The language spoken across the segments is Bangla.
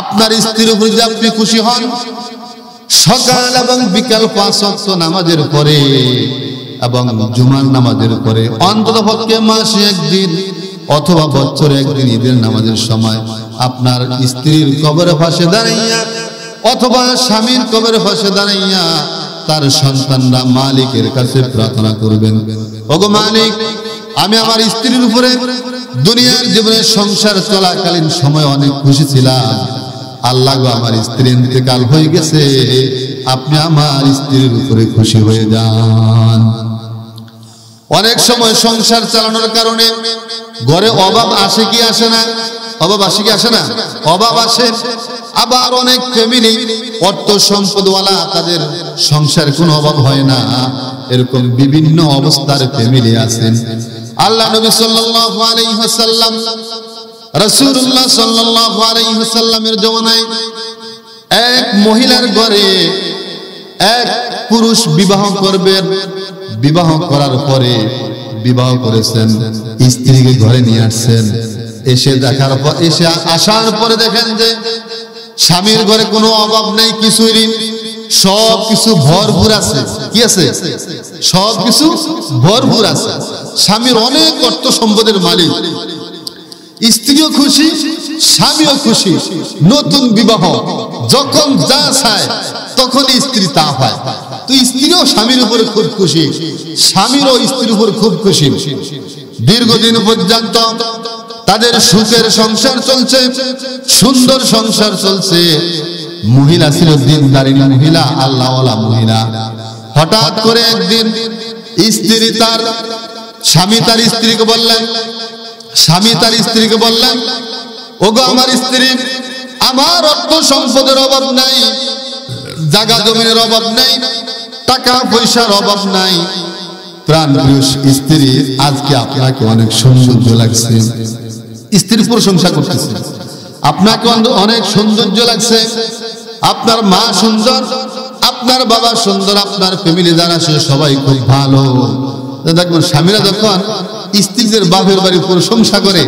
আপনার স্ত্রীর উপর যদি আপনি খুশি হন, সকাল এবং বিকাল 5 ওয়াক্ত নামাজের পরে এবং জুমার নামাজের পরে অন্ততপক্ষে মাসে একদিন অথবা বছরে একদিন ঈদের নামাজের সময় আপনার স্ত্রীর কবরের পাশে দাঁড়াইয়া অথবা স্বামীর কবরের পাশে দাঁড়াইয়া তার সন্তানরা মালিকের কাছে প্রার্থনা করবেন, ওগো মালিক, আমি আমার স্ত্রীর উপরে দুনিয়ার জীবনে সংসার চলাকালীন সময় অনেক খুশি ছিলাম, আল্লাহ গো আমার স্ত্রী ইন্তেকাল হয়ে গেছে, আপনি আমার স্ত্রীর উপরে খুশি হয়ে যান। অনেক সময় সংসার চালানোর কারণে ঘরে অভাব আসে কি আসে না? অভাব আসে কি আসে না? অভাব আসে। আবার অনেক ফ্যামিলি অর্থ সম্পদওয়ালা, তাদের সংসার কোনো অভাব হয় না, এরকম বিভিন্ন অবস্থার ফ্যামিলি আছেন। আল্লাহ নবী সাল্লাল্লাহু আলাইহি ওয়াসাল্লাম, রাসূলুল্লাহ সাল্লাল্লাহু আলাইহি ওয়াসাল্লামের জমানায় এক মহিলার ঘরে এক পুরুষ বিবাহ করবেন, বিবাহ করার পরে বিবাহ করেছেন, স্ত্রীকে ঘরে নিয়ে আসছেন, এসে দেখার পর আসার পরে দেখেন যে স্বামীর ঘরে কোনো অভাব নেই, কিছুই সব কিছু ভরপুর আছে। কি আছে? সব কিছু ভরপুর আছে। স্বামীর অনেক অর্থ সম্পদের মালিক, স্ত্রীও খুশি, স্বামীও খুশি। নতুন বিবাহ, যখন যা চায় তখন স্ত্রী তা পায়। তো স্ত্রীও স্বামীর উপরে খুব খুশি, স্বামীরও স্ত্রীর উপর খুব খুশি। দীর্ঘদিন পর্যন্ত তাদের সুখের সংসার চলছে, সুন্দর সংসার চলছে। মহিলা ছিল দিনদারিনী মহিলা, আল্লাহওয়ালা মহিলা। হঠাৎ করে একদিন স্বামী তার স্ত্রীকে বললেন, ওগো আমার স্ত্রী, আমার অর্থ সম্পদের অভাব নাই, জায়গা জমিনের অভাব নাই, টাকা পয়সার অভাব নাই, প্রাণপ্রিয় স্ত্রী, আজকে আপনাকে অনেক সৌন্দর্য লাগছে। স্ত্রীর প্রশংসা করতেছে, আপনাকে অনেক সৌন্দর্য লাগছে, আপনার মা সুন্দর, আপনার বাবা সুন্দর, আপনার ফ্যামিলি যারা আছে সবাই খুব ভালো। দেখবেন স্বামীরা যখন স্ত্রীদের বাপের বাড়ি প্রশংসা করে,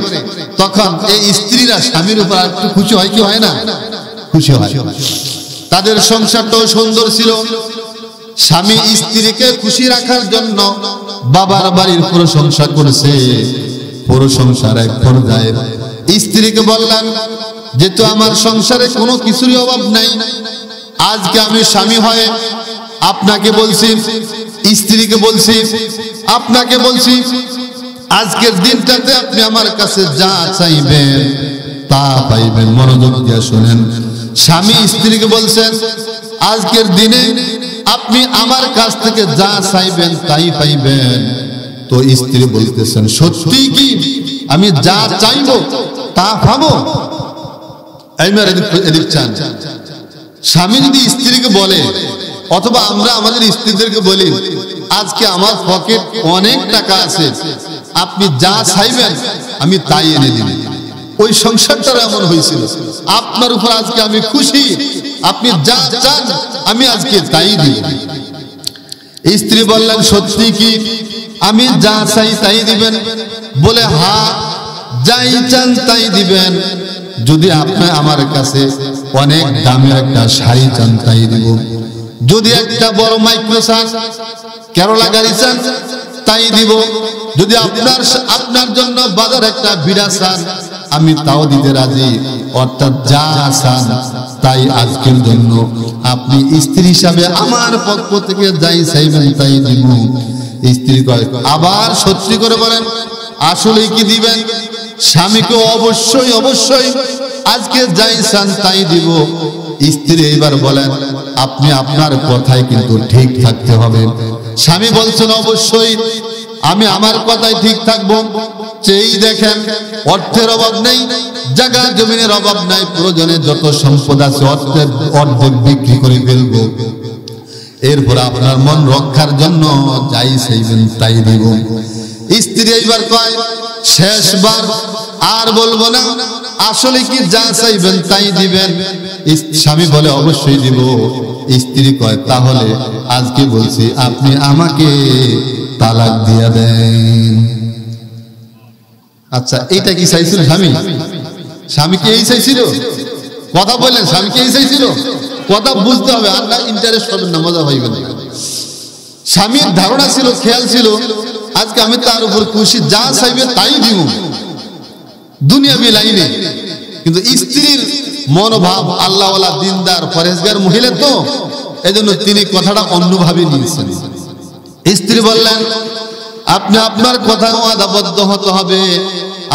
তখন এই স্ত্রীরা স্বামীর উপর একটু খুশি হয় কি হয় না? খুশি হয়। তাদের সংসারটাও সুন্দর ছিল। স্বামী স্ত্রীকে খুশি রাখার জন্য বাবার বাড়ির প্রশংসা করেছে। প্রশংসার এক পর্যায়ে স্ত্রীকে বললেন, যেহেতু আমার সংসারে কোনো কিছুরই অভাব নাই, আজকে আমি স্বামী হয়ে আপনাকে বলছি, স্ত্রীকে বলছি, আপনাকে বলছি, আজকের দিনটাতে আপনি আমার কাছে যা চাইবেন তা পাইবেন। মনোযোগ দিয়ে শুনেন, স্বামী স্ত্রীকে বলছেন, আজকের দিনে আপনি আমার কাছ থেকে যা চাইবেন তাই পাইবেন। তো স্ত্রী বলতেছেন, সত্যি কি আমি যা চাইবো তা পাবো? স্বামী যদি স্ত্রীকে বলে, অথবা আমরা আমাদের স্ত্রীদেরকে বলি, আজকে আমার পকেট অনেক টাকা আছে, আপনি যা চাইবেন আমি তাই এনে দিন। ওই সংসারটা এমন হয়েছিল, আপনার উপর আজকে আমি খুশি, আপনি যা চান আমি আজকে তাই দিব। স্ত্রী বললেন, সত্যি কি আমি যা চাই তাই দিবেন? বলে, হ্যাঁ, যাই চান তাই দিবেন। যদি আপনি আমার কাছে অনেক দামের একটা শাড়ি চান তাই দিব, যদি একটা বড় মাইক্রো চান, কেরলা গাড়ি চান তাই দিব, যদি আপনার জন্য বাজার একটা বিড়া চান আমি তাও দিতে রাজি। অর্থাৎ যা চান তাই আজকের জন্য আপনি স্ত্রী হিসাবে আমার পক্ষ থেকে যাই চাইবেন তাই দিব। স্ত্রী কয়, আবার সত্যি করে বলেন, আসলে কি দিবেন? স্বামীকে অবশ্যই অবশ্যই আজকে যাই চান তাই দিব। স্ত্রী এবার বলেন, আপনি আপনার কথায় কিন্তু ঠিক থাকতে হবে। স্বামী বলছেন, অবশ্যই আমি আমার কথায় ঠিক থাকবো। চেয়েই দেখেন, অর্থের অভাব নেই, জায়গা জমিনের অভাব নাই, প্রয়োজনে যত সম্পদ আছে অর্ধেক বিক্রি করে ফেলবো। এরপর আপনার মন রক্ষার জন্য যাই চাইবেন তাই দিব। স্ত্রী এইবার কয়, শেষবার আর বলবো না, আসলে কি যা চাইবেন তাই দিবেন? স্বামী বলে, অবশ্যই দিব। স্ত্রী কয়, তাহলে আজকে বলছি আপনি আমাকে তালাক দিয়ে দেন। আচ্ছা, এইটা কি চাইছিল স্বামী? স্বামী কি এই চাইছিল? কথা বললেন, স্বামীকে এই চাইছিল, কথা বুঝতে হবে, আর না ইন্টারেস্ট হবেন না, মজা হইবেন না। স্বামীর ধারণা ছিল, খেয়াল ছিল, আজকে আমি তার উপর খুশি, যা চাইবে তাই দিব দুনিয়াবি লাইনে। কিন্তু স্ত্রীর মনোভাব আল্লাহওয়ালা, দিনদার, পরেজগার মহিলা তো, এজন্য তিনি কথাটা অন্যভাবে নিয়েছেন। স্ত্রী বললেন, আপনি আপনার কথা ওয়াদাবদ্ধ হতে হবে,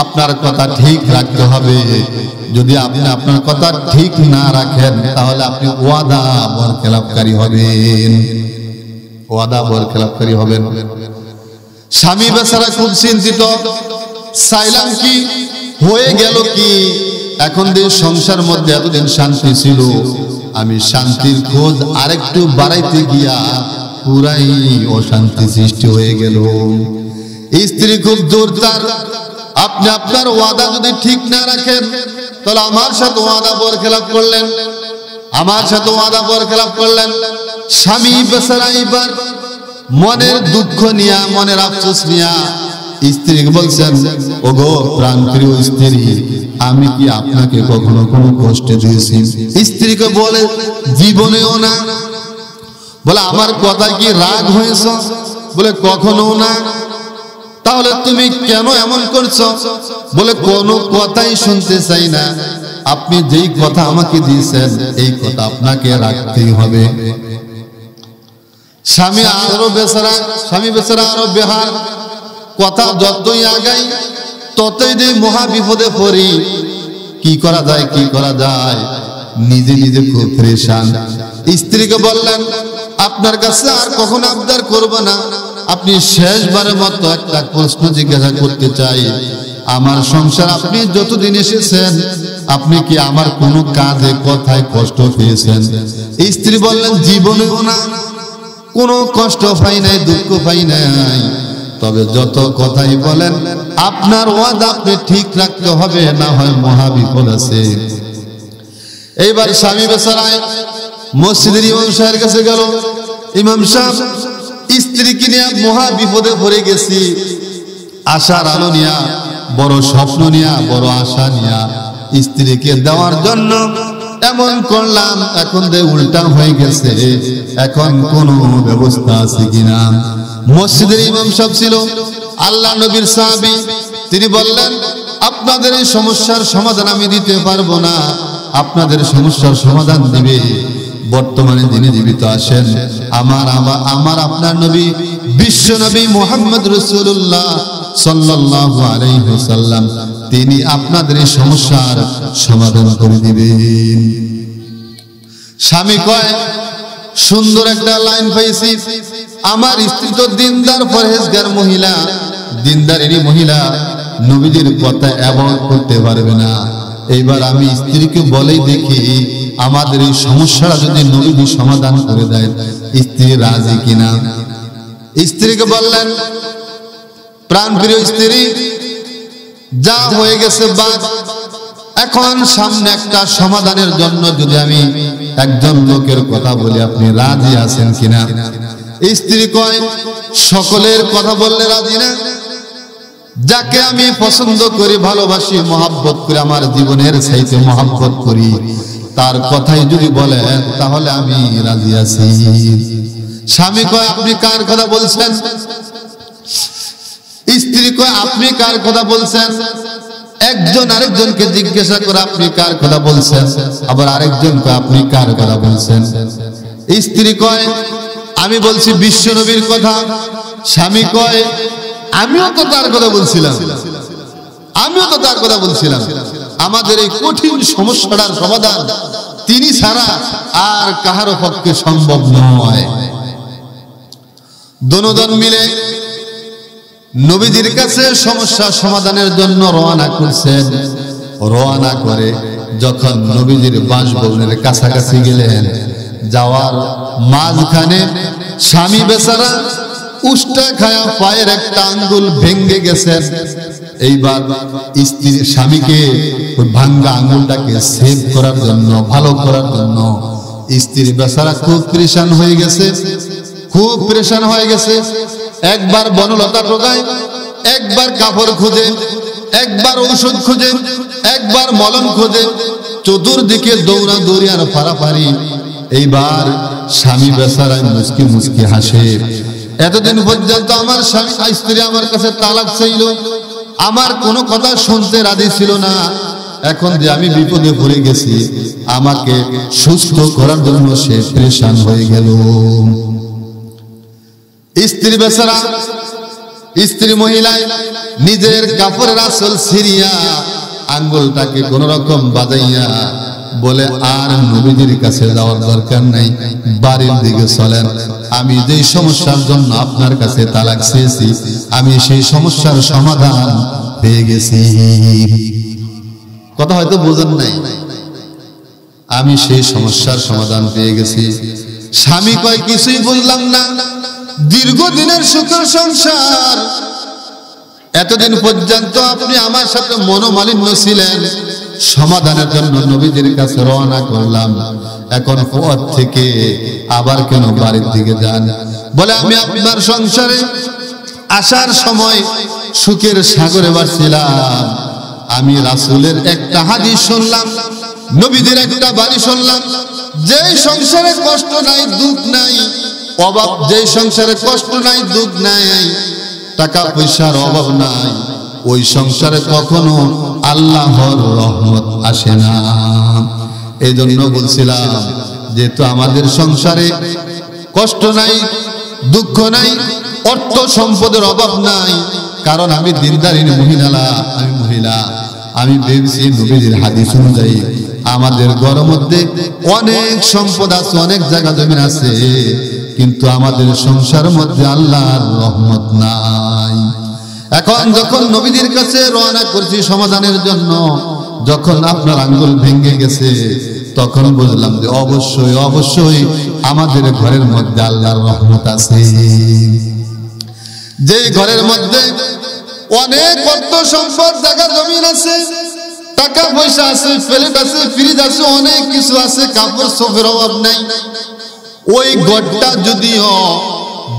আপনার কথা ঠিক রাখতে হবে। যদি আপনি আপনার কথা ঠিক না রাখেন তাহলে আপনি ওয়াদা বরখেলাপকারী হবেন, ওয়াদা বরখেলাপকারী হবেন। স্বামী বেচারা খুব চিন্তিত, চাইলাম কি, হয়ে গেল কি, এখন যে সংসার মধ্যে এতদিন শান্তি ছিল, আমি শান্তির খোঁজ আরেকটু বাড়াইতে গিয়া পুরাই অশান্তি সৃষ্টি হয়ে গেল। স্ত্রী খুব জোরদার, আপনি আপনার ওয়াদা যদি ঠিক না রাখেন তাহলে আমার সাথে ওয়াদা বরখেলাপ করলেন, আমার সাথে ওয়াদা বরখেলাপ করলেন। স্বামী বেচারা এবার মনের দুঃখ নিয়া, মনের আফসোস নিয়া স্ত্রীকে বলছেন, ওগো প্রাণপ্রিয় স্ত্রী, আমি কি আপনাকে কখনো কোনো কষ্ট দিয়েছি? স্ত্রীকে বলে, জীবনেও না। বলে, আমার কথা কি রাগ হয়েছ? বলে, কখনো না। তাহলে তুমি কেন এমন করছো? বলে, কোনো কথাই শুনতে চাই না, আপনি যেই কথা আমাকে দিয়েছেন এই কথা আপনাকে রাখতেই হবে। স্বামী বেচারা আরো বেহার, কথা যতই আগাই ততই যে মহা বিপদে পড়ি। কি করা যায়, কি করা যায়, নিজে নিজে খুব পরেশান। স্ত্রীকে বললেন, আপনার কাছে আর কখনো আবদার করব না, আপনি শেষবারের মতো একটা প্রশ্ন জিজ্ঞাসা করতে চাই, আমার সংসার আপনি যতদিন এসেছেন আপনি কি আমার কোনো কাজে কথায় কষ্ট পেয়েছেন? স্ত্রী বললেন, জীবনেও না, কোনো কষ্ট পাই নাই, দুঃখ পাই নাই। তবে যত কথাই বলেন আপনার ওয়াদা আপনি ঠিক রাখতে হবে, না হয় মহা বিপদ আছে। এইবার স্বামী বেচারায় মসজিদের ইমাম সাহেবের কাছে গেল। ইমাম সাহেব, স্ত্রীকে নিয়ে মহা বিপদে পড়ে গেছি, আশার আলো নিয়া, বড় স্বপ্ন নিয়া, বড় আশা নিয়া স্ত্রীকে দেওয়ার জন্য এমন করলাম, এখন যে উল্টা হয়ে গেছে, এখন কোন ব্যবস্থা আছে কিনা? মসজিদের ইমাম সাহেব ছিল আল্লাহ নবীর সাহাবী, তিনি বললেন, আপনাদের এই সমস্যার সমাধান আমি দিতে পারবো না, আপনাদের সমস্যার সমাধান দিবে বর্তমানে যিনি জীবিত আছেন, আমার আপনার নবী, বিশ্ব নবী মুহাম্মদ রাসূলুল্লাহ সাল্লাল্লাহু আলাইহি ওয়াসাল্লাম, তিনি আপনাদের এই সমস্যার সমাধান করে দিবেন। স্বামী কয়, সুন্দর একটা লাইন পাইছি, আমার স্ত্রী তো দিনদার পরহেজগার মহিলা, দিনদারেরই মহিলা, নবীজির কথা অ্যাভয়েড করতে পারবে না। এইবার আমি স্ত্রীকে বলেই দেখি, আমাদের এই সমস্যাটা যদি নবীজি সমাধান করে দেয়, স্ত্রী রাজি কিনা। স্ত্রীকে বললেন, প্রাণপ্রিয় স্ত্রী, যা হয়ে গেছে বাদ, এখন সামনে একটা সমাধানের জন্য যদি আমি একজন লোকের কথা বলি, আপনি রাজি আছেন কিনা? স্ত্রী কয়, সকলের কথা বললে রাজি না, যাকে আমি পছন্দ করি, ভালোবাসি, মহাব্বত করি, আমার জীবনের চাইতে মহাব্বত করি, তার কথাই যদি বলেন তাহলে আমি রাজি আছি। স্বামী কয়, আপনি কার কথা বলছেন? স্ত্রী কয়, আপনি কার কথা বলছেন? একজন আরেকজনকে জিজ্ঞাসা করে, আপনি কার কথা বলছেন? আবার আরেকজন কয়, আপনি কার কথা বলছেন? স্ত্রী কয়, আমি বলছি বিশ্ব নবীর কথা। স্বামী কয়, আমিও তো তার কথা বলছিলাম, আমিও তো তার কথা বলছিলাম। আমাদের এই কঠিন সমস্যাটার সমাধান তিনি ছাড়া আর কাহারও পক্ষে সম্ভব নয়। দোনোজন মিলে নবীজির কাছে সমস্যা সমাধানের জন্য রওনা করছেন। রওনা করে যখন নবীজির বাসভবনের কাছাকাছি গেলেন, যাওয়ার মাঝখানে স্বামী বেচারা উষ্টা খায়া পায়ের একটা আঙ্গুল ভেঙে গেছেন। এইবার স্ত্রী স্বামীকে ওই ভাঙ্গা আঙ্গুলটাকে সেভ করার জন্য, ভালো করার জন্য স্ত্রী বেচারা খুব পরেশান হয়ে গেছে, খুব পরেশান হয়ে গেছে। একবার বনলতা টোকায়, একবার কাপড় খোঁজে, একবার ঔষধ খোঁজে, একবার মলম খোঁজে, চতুর্দিকে দৌড়াদৌড়ি আর পারাপারি। এইবার স্বামী বেচারা মুচকি মুচকি হাসে। এতদিন পর্যন্ত আমার স্ত্রী আমার কাছে তালাক চাইল, আমার কোনো কথা শুনতে রাজি ছিল না। এখন যে আমি বিপদে পড়ে গেছি, আমাকে সুস্থ করার জন্য সে পরেশান হয়ে গেল। স্ত্রী বেচারা, স্ত্রী মহিলায় নিজের কাপড়ের আঁচল ছিঁড়িয়া আঙ্গুলটাকে কোন রকম বাজাইয়া বলে, আর নবীজির কাছে যাওয়ার দরকার নাই, বাড়ির দিকে চলেন। আমি যেই সমস্যার জন্য আপনার কাছে তালাক চেয়েছি, আমি সেই সমস্যার সমাধান পেয়ে গেছি। কথা হয়তো বোঝেন নাই, আমি সেই সমস্যার সমাধান পেয়ে গেছি। স্বামী কয়, কিছুই বুঝলাম না। দীর্ঘদিনের সুখের সংসার, এতদিন পর্যন্ত আপনি আমার সাথে মনোমালিন্য ছিলেন, সমাধানের জন্য নবীজির কাছে রওনা করলাম, এখন পথ থেকে আবার কেন বাড়ির দিকে যান? বলে, আমি আপনার সংসারে আসার সময় সুখের সাগরে বাড়ছিলাম। আমি রাসূলের একটা হাদিস শুনলাম, নবীজির একটা বাণী শুনলাম, যে সংসারে কষ্ট নাই, দুঃখ নাই, অভাব, যে সংসারে কষ্ট নাই, দুঃখ নাই, টাকা পয়সার অভাব নাই, ওই সংসারে কখনো আল্লাহর রহমত আসে না। এই জন্য বলছিলাম, যেহেতু আমাদের সংসারে কষ্ট নাই, দুঃখ নাই, অর্থ সম্পদের অভাব নাই, কারণ আমি দিনদারিনী মহিলা, আমি ভেবেছি নবীজির হাদিস অনুযায়ী আমাদের ঘরের মধ্যে অনেক সম্পদ আছে, অনেক জায়গা জমি আছে, কিন্তু আমাদের সংসারের মধ্যে আল্লাহর রহমত নাই। এখন যখন নবীজির কাছে রওনা করছি সমাধানের জন্য, যখন আপনার আঙ্গুল ভেঙে গেছে, তখন বুঝলাম যে অবশ্যই অবশ্যই আমাদের ঘরের মধ্যে আল্লাহর রহমত আছে। যে ঘরের মধ্যে অনেক অর্থ সম্পদ, জায়গা জমি আছে, টাকা পয়সা আছে, প্লেট আছে, ফ্রিজ আছে, অনেক কিছু আছে, কাপড় চোপড়ের অভাব নাই, ওই ঘরটা যদিও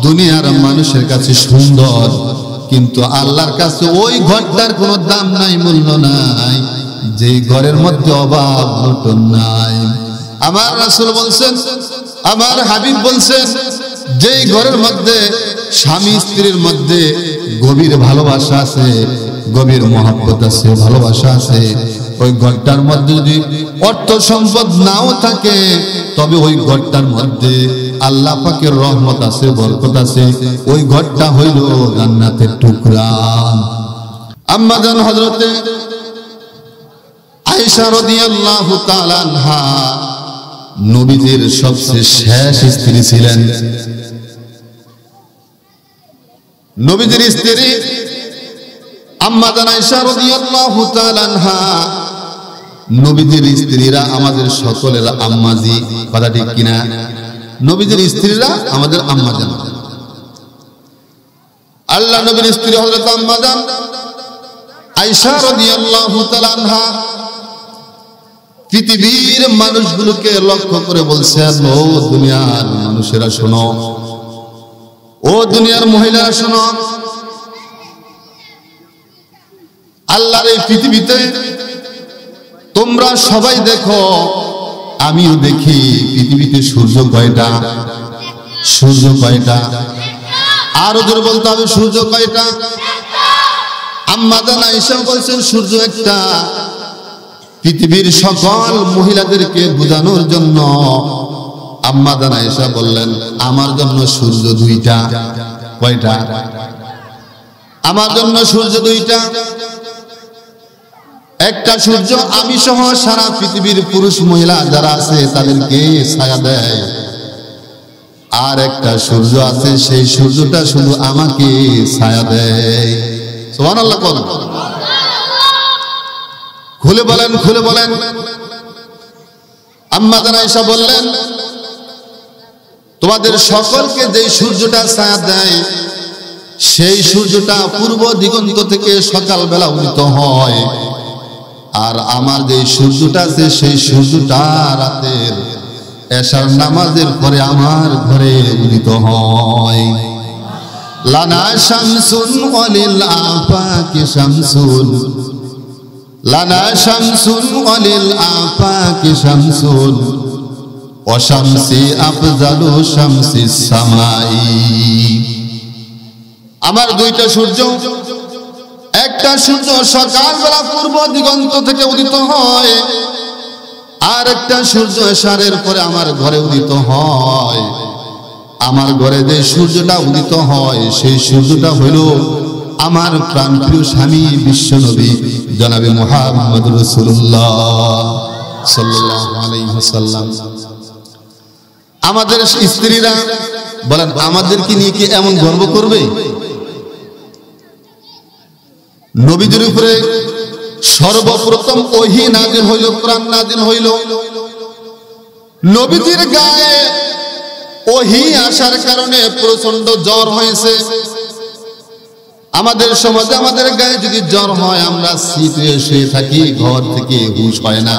দুনিয়ার মানুষের কাছে সুন্দর, কিন্তু আল্লাহর কাছে ওই ঘরটার কোনো দাম নাই, মূল্য নাই, যে ঘরের মধ্যে অভাব অনটন নাই। আমার রাসূল বলছেন, আমার হাবিব বলছেন, যেই ঘরের মধ্যে স্বামী স্ত্রীর মধ্যে গভীর ভালোবাসা আছে, গভীর মহব্বত আছে, ভালোবাসা আছে, ওই ঘরটার মধ্যে যদি অর্থ সম্পদ নাও থাকে, তবে ওই ঘরটার মধ্যে আল্লাহ পাকের রহমত আছে, বরকত আছে, ওই ঘরটা হইল জান্নাতের টুকরা। আম্মা জান হযরতে আয়েশা রাদিয়াল্লাহু তাআলা আনহা নবীজির সবচেয়ে শেষ স্ত্রী ছিলেন। নবীজির স্ত্রী আম্মা জান আয়েশা রাদিয়াল্লাহু তাআলা আনহা, নবীজির স্ত্রীরা আমাদের সকলের আম্মাজি, কথা ঠিক কিনা? নবীজির স্ত্রীরা আমাদের আম্মা জান। আল্লাহ নবীর স্ত্রী হযরত আম্মা জান আয়েশা রাদিয়াল্লাহু তাআলা আনহা পৃথিবীর মানুষগুলোকে লক্ষ্য করে বলছেন, ও দুনিয়ার মানুষেরা শোনো, ও দুনিয়ার মহিলারা শোনো, আল্লাহর এই পৃথিবীতে তোমরা সবাই দেখো, আমিও দেখি, পৃথিবীতে সূর্য কয়টা? সূর্য কয়টা? আরো জোরে বলতে হবে, সূর্য কয়টা? আম্মা জান আয়েশা বলছেন, সূর্য একটা। পৃথিবীর সকল মহিলাদেরকে বোঝানোর জন্য আম্মা জান আয়েশা বললেন, আমার জন্য সূর্য দুইটা। কয়টা? আমার জন্য সূর্য দুইটা। একটা সূর্য আমি সহ সারা পৃথিবীর পুরুষ মহিলা যারা আছে তাদেরকে ছায়া দেয়, আর একটা সূর্য আছে, সেই সূর্যটা শুধু আমাকে ছায়া দেয়। সুবহানাল্লাহ। খুলে বলেন, খুলে বলেন। আম্মা জান আয়েশা বললেন, তোমাদের সকলকে যে সূর্যটা ছায়া দেয়, সেই সূর্যটা পূর্ব দিগন্ত থেকে সকালবেলা উদিত হয়, আর আমার যে সূর্যটা আছে, সেই সূর্যটা রাতের এশার নামাজের পরে আমার ঘরে উদিত হয়। লানা শামসুন ওয়ালিল আফাকি শামসুন, লানা শামসুন ওয়ালিল আফাকি শামসুন ওয়া শামসি আফজালু শামসিস সামাই। আমার দুইটা সূর্য, একটা সূর্য সকালবেলা পূর্ব দিগন্ত থেকে উদিত হয়, আর একটা সূর্য এশারের পরে আমার ঘরে উদিত হয়। আমার ঘরে যে সূর্যটা উদিত হয় সেই সূর্যটা হইল আমার প্রাণপ্রিয় স্বামী বিশ্বনবী জনাবে মুহাম্মদ রাসূলুল্লাহ সাল্লাল্লাহু আলাইহি ওয়াসাল্লাম। আমাদের স্ত্রীরা বলেন আমাদেরকে নিয়ে কি এমন গর্ব করবে? নবীজির উপরে সর্বপ্রথম ওহী নাযিল হইল, কোরআন নাযিল হইল। নবীজির গায়ে ওহী আসার কারণে প্রচন্ড জ্বর হয়েছে। আমাদের সমাজে আমাদের গায়ে যদি জ্বর হয় আমরা শীতে শুয়ে থাকি, ঘর থেকে হুঁশ হয় না।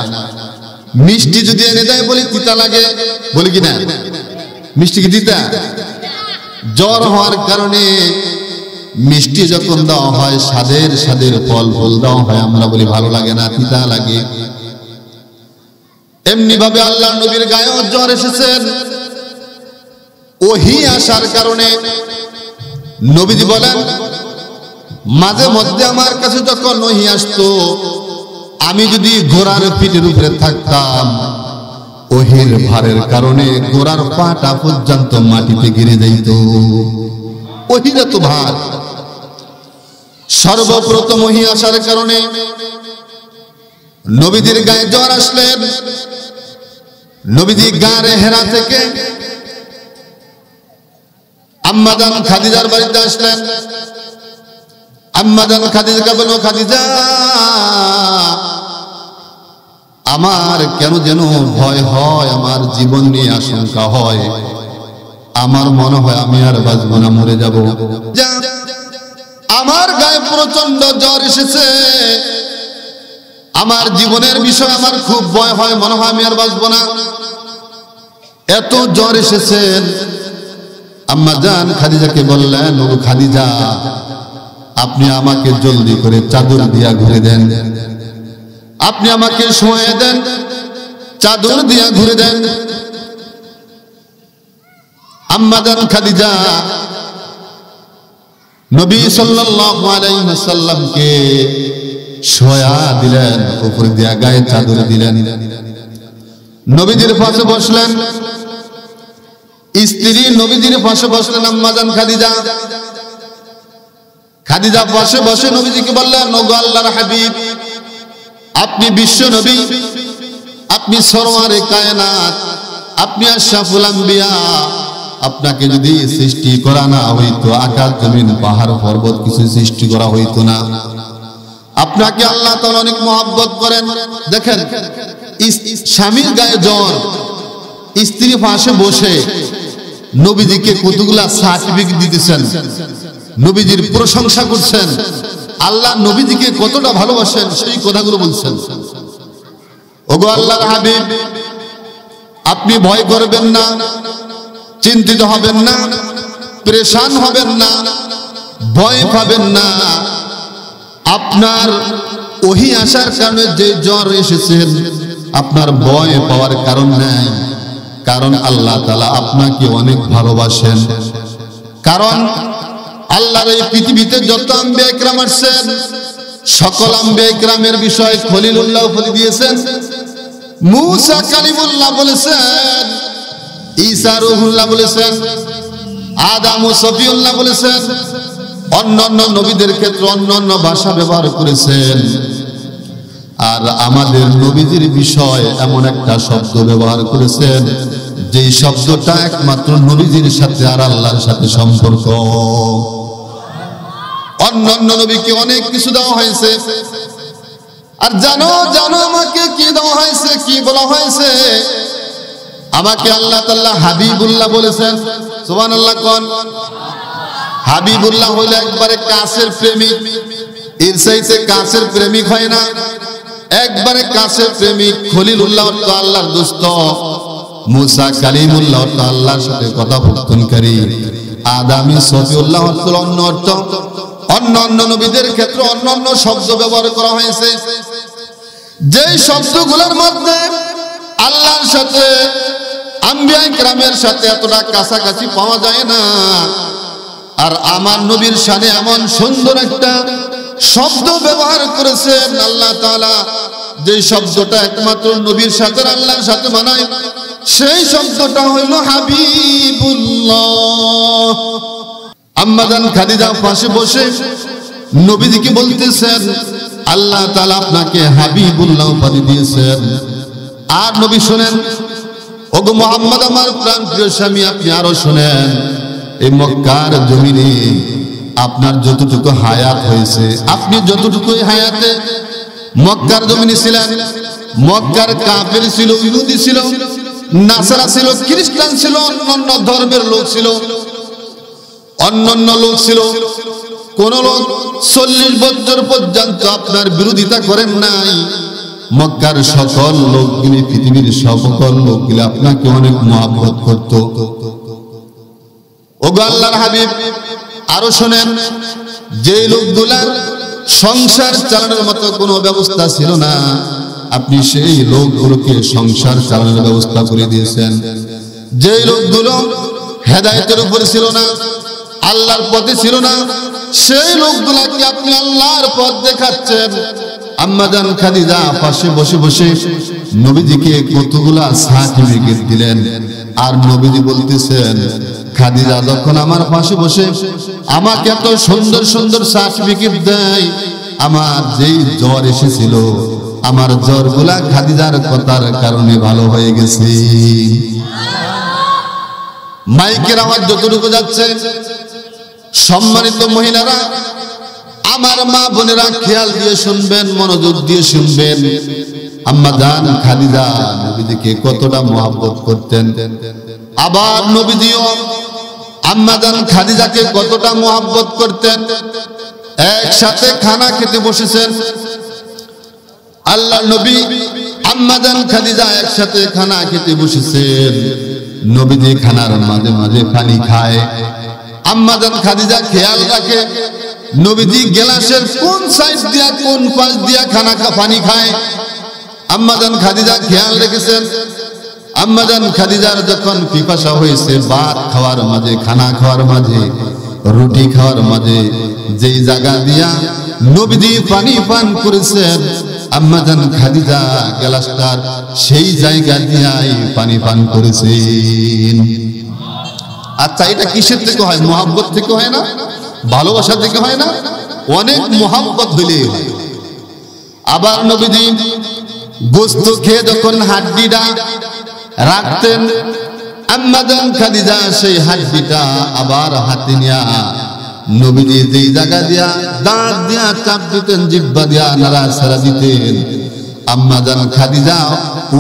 মিষ্টি যদি এনে দেয় বলি তিতা লাগে, বলি কি না? মিষ্টি কি তিতা? জ্বর হওয়ার কারণে মিষ্টি যখন দেওয়া হয়, স্বাদের ফল ফুল দেওয়া হয়, আমরা বলি ভালো লাগে না, তিতা লাগে। এমনি ভাবে আল্লাহ নবীর গায়েও জ্বর এসেছেন ওহী আসার কারণে। নবীজি বলেন মাঝে মধ্যে আমার কাছে যখন ওহী আসতো, আমি যদি ঘোড়ার পিঠের উপরে থাকতাম, ওহীর ভারের কারণে ঘোড়ার পাটা পর্যন্ত মাটিতে গিরে যাইত। ওহীর এত ভার। সর্বপ্রথম ওহী আসার কারণে নবীজির গায়ে জ্বর আসলেন। নবীজি গারে হেরা থেকে আম্মা জান খাদিজার বাড়িতে আসলেন। আম্মা জান খাদিজাকে বলল, খাদিজা আমার কেন যেন ভয় হয়, আমার জীবন নিয়ে আশঙ্কা হয়, আমার মনে হয় আমি আর বাঁচব না, মরে যাব। আমার গায়ে প্রচন্ড জ্বর এসেছে, আমার জীবনের বিষয় আমার খুব ভয় হয়, মনে হয় আমি আর বাঁচব না, এত জ্বর এসেছেন। আম্মা জান খাদিজাকে বললেন, ও খাদিজা আপনি আমাকে জলদি করে চাদর দিয়া ঘুরে দেন, আপনি আমাকে শোয়ে দেন, চাদর দিয়া ঘুরে দেন। আম্মা জান খাদিজা নবী সাল্লাল্লাহু আলাইহি ওয়াসাল্লামকে শোয়া দিলেন, উপর দিয়া গায়ে চাদর দিলেন। নবীজির পাশে বসলেন, স্ত্রী নবীজির পাশে বসলেন আম্মা জান খাদিজা। খাদিজা পাশে বসে নবীজিকে বললেন, ওগো আল্লাহর হাবিব, আপনি বিশ্ব নবী, আপনি সরওয়ারে কায়নাত, আপনি আশরাফুল আম্বিয়া, আপনাকে যদি সৃষ্টি করা না হইতো, আকাশ জমিন পাহাড় পর্বত কিছু সৃষ্টি করা হইতো না। আপনাকে আল্লাহ তাআলা অনেক মহব্বত করেন। দেখেন স্বামীর গায়ে জ্বর, স্ত্রী পাশে বসে নবীজিকে কতগুলা সার্টিফিকেট দিতেছেন, নবীজির প্রশংসা করছেন, আল্লাহ নবীজিকে কতটা ভালোবাসেন সেই কথাগুলো বলছেন। ওগো আল্লাহর হাবিব, আপনি ভয় করবেন না, চিন্তিত হবেন না, পেরেশান হবেন না, ভয় পাবেন না। আপনার ওহী আসার কারণে যে জ্বর এসেছেন, আপনার ভয় পাওয়ার কারণ নাই, কারণ আল্লাহ তাআলা আপনাকে অনেক ভালোবাসেন। কারণ আল্লাহর এই পৃথিবীতে যত আম্বিয়া ইকরাম আসছেন, সকল আম্বিয়া ইকরামের বিষয় খলিলুল্লাহ বলে দিয়েছেন, মুসা কালিমুল্লাহ বলেছেন, ঈসা রূহুল্লাহ বলেছেন, আদম সফিউল্লাহ বলেছেন, অন্যান্য নবীদের ক্ষেত্রে অন্যান্য ভাষা ব্যবহার করেছেন। আর আমাদের নবীজির বিষয় এমন একটা শব্দ ব্যবহার করেছেন যে শব্দটা একমাত্র নবীজির সাথে আর আল্লাহর সাথে সম্পর্ক। অন্যান্য নবীকে অনেক কিছু দেওয়া হয়েছে, আর জানো জানো আমাকে কি দেওয়া হয়েছে, কি বলা হয়েছে? আমাকে আল্লাহ তাআলা হাবিবুল্লাহ বলেছেন। সুবহানাল্লাহ কোন? হাবিবুল্লাহ হইল একবারে কাছের প্রেমিক, এর চাইতে কাছের প্রেমিক হয় না, একবারে কাছের প্রেমিক। খলিলুল্লাহ তো আল্লাহর দোস্ত, মুসা কালিমুল্লাহ তো আল্লাহর সাথে কথোপকথনকারী, আদম সফিউল্লাহ তো অন্য অর্থ। অন্যান্য নবীদের ক্ষেত্রে অন্যান্য শব্দ ব্যবহার করা হয়েছে। যে শব্দগুলোর মধ্যে আল্লাহর সাথে আম্বিয়া কিরামের সাথে এতটা কাছাকাছি পাওয়া যায় না, আর আমার নবীর শানে এমন সুন্দর একটা শব্দ ব্যবহার করেছেন আল্লাহ তাআলা, যে শব্দটা একমাত্র নবীর সাথে আল্লাহর সাথে মানায়, সেই শব্দটা হইল হাবিবুল্লাহ। আম্মা জান খাদিজা পাশে বসে নবীজিকে বলতেছেন, আল্লাহ তাআলা আপনাকে হাবিবুল্লাহ উপাধি দিয়েছেন। আর নবী শুনেন, ওগো মুহাম্মদ আমার প্রাণ প্রিয় স্বামী, আপনি আরো শুনেন, এই মক্কার জমিনে আপনার যতটুকু হায়াত হয়েছে, আপনি যতটুকু হায়াতে মক্কার জমিনে ছিলেন, মক্কার কাফের ছিল, ইহুদি ছিল, নাসারা ছিল, খ্রিস্টান ছিল, অন্যান্য ধর্মের লোক ছিল, অন্যান্য লোক ছিল, কোন লোক 40 বছর পর্যন্ত আপনার বিরোধিতা করেন নাই। মক্কার সকল লোকগুলি, পৃথিবীর সকল লোকগুলি আপনাকে অনেক মহব্বত করত। ওগো আল্লাহর হাবিব আরো শোনেন, যে লোকগুলার সংসার চালানোর মতো কোনো ব্যবস্থা ছিল না, আপনি সেই লোকগুলোকে সংসার চালানোর ব্যবস্থা করে দিয়েছেন। যে লোকগুলো হেদায়েতের উপর ছিল না, আল্লাহর পথে ছিল না, সেই লোকগুলাকে আপনি আল্লাহর পথ দেখাচ্ছেন। আম্মা জান খাদিজা পাশে বসে বসে নবীজিকে কতগুলা সার্টিফিকেট দিলেন, আর নবীজি বলতেছেন, খাদিজা যখন আমার পাশে বসে আমাকে এত সুন্দর সুন্দর সার্টিফিকেট দেয়, আমার যেই জ্বর এসেছিল, আমার জ্বরগুলা খাদিজার কথার কারণে ভালো হয়ে গেছে। মাইকের আওয়াজ যতটুকু যাচ্ছে, সম্মানিত মহিলারা, আমার মা বোনেরা খেয়াল দিয়ে শুনবেন, মনোযোগ দিয়ে শুনবেন। আম্মা জান খাদিজা নবীজিকে কতটা মহব্বত করতেন, আবার নবীজিও আম্মা জান খাদিজাকে কতটা মহব্বত করতেন। একসাথে খানা খেতে বসেছেন আল্লাহর নবী, আম্মা জান খাদিজা একসাথে খানা খেতে বসেছেন। নবীজি খানার মাঝে মাঝে পানি খায়, আম্মা জান খাদিজা খেয়াল রাখে নবীজি গ্লাসের কোন সাইড দিয়া, কোন পাশ দিয়া খানা পানি খায়। আম্মা জান খাদিজা খেয়াল রেখেছেন। আম্মা জান খাদিজার যখন পিপাসা হয়েছে, ভাত খাওয়ার মাঝে, খানা খাওয়ার মাঝে, রুটি খাওয়ার মাঝে যেই জায়গা দিয়া নবীজি পানি পান করেছেন, আম্মা জান খাদিজা গ্লাসটার সেই জায়গা দিয়াই পানি পান করেছেন। আচ্ছা, এটা কিসের থেকে হয়? মহব্বত থেকে হয় না? ভালোবাসা থেকে হয় না? অনেক মহব্বত হইলেই হয়। আবার নবীজি গোশত খেয়ে যখন হাড্ডিটা রাখতেন, আম্মা জান খাদিজা সেই হাড্ডিটা আবার হাতে নিয়া নবীজি যেই জায়গা দিয়া দাঁত দিয়া চাপ দিতেন, জিহ্বা দিয়া নাড়াচাড়া দিতেন, আম্মা জান খাদিজা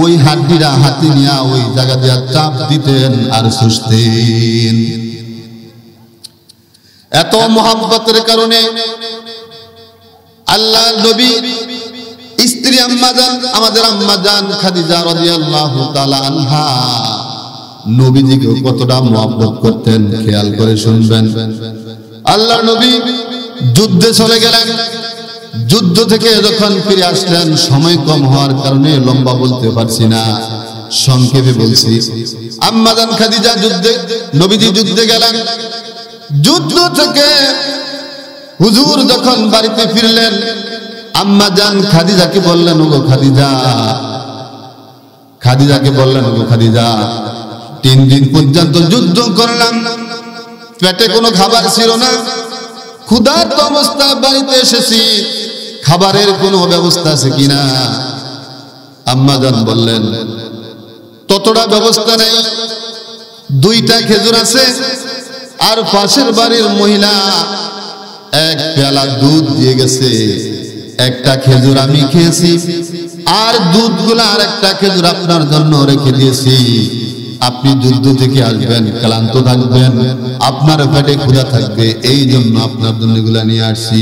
ওই হাড্ডিটা হাতে নিয়া ওই জায়গা দিয়া চাপ দিতেন আর সুস্থেন। এত মহব্বতের কারণে আল্লাহ নবী স্ত্রী আম্মা জান, আমাদের আম্মা জান খাদিজা রাদিয়াল্লাহু তাআলা আনহা নবীজিকে কতটা মহব্বত করতেন, খেয়াল করে শুনবেন। আল্লাহর নবী যুদ্ধে চলে গেলেন, যুদ্ধ থেকে যখন ফিরে আসলেন, সময় কম হওয়ার কারণে লম্বা বলতে পারছি না, সংক্ষেপে বলছি। আম্মা জান খাদিজা নবীজি যুদ্ধে গেলেন, যুদ্ধ থেকে হুজুর যখন বাড়িতে ফিরলেন, আম্মা জান খাদিজাকে বললেন, ওগো খাদিজা, খাদিজাকে বললেন, ওগো খাদিজা, 3 দিন পর্যন্ত যুদ্ধ করলাম, পেটে কোনো খাবার ছিল না, ক্ষুধার্ত অবস্থায় বাড়িতে এসেছি, খাবারের কোনো ব্যবস্থা আছে কিনা? আম্মা জান বললেন, ততটা ব্যবস্থা নেই, 2টা খেজুর আছে, আর পাশের বাড়ির মহিলা 1 পেয়ালা দুধ দিয়ে গেছে, একটা খেজুর আমি খেয়েছি, আর দুধগুলা আর একটা খেজুর আপনার জন্য রেখে দিয়েছি। আপনি যুদ্ধ থেকে আসবেন, ক্লান্ত থাকবেন, আপনার পেটে ক্ষুধা থাকবে, এই জন্য আপনার জন্য এগুলা নিয়ে আসছি,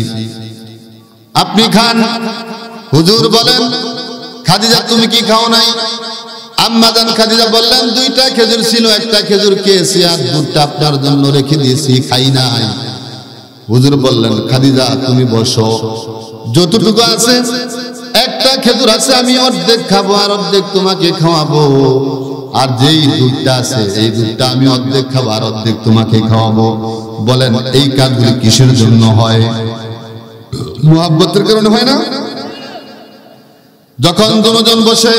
আপনি খান। হুজুর বলেন, খাদিজা তুমি কি খাও নাই? আম্মা জান খাদিজা বললেন, 2টা খেজুর ছিল, একটা খেজুর খেয়েছি, আর দুধটা আপনার জন্য রেখে দিয়েছি, খাই নাই। হুজুর বললেন, খাদিজা তুমি বসো, যতটুকু আছে একটা খেজুর আছে আমি অর্ধেক খাবো আর অর্ধেক তোমাকে খাওয়াবো, আর যেই দুধটা আছে এই দুধটা আমি অর্ধেক খাবো আর অর্ধেক তোমাকে খাওয়াবো। বলেন এই কাজগুলি কিসের জন্য হয়? মুহাব্বতের কারণে হয় না? যখন দুজন বসে,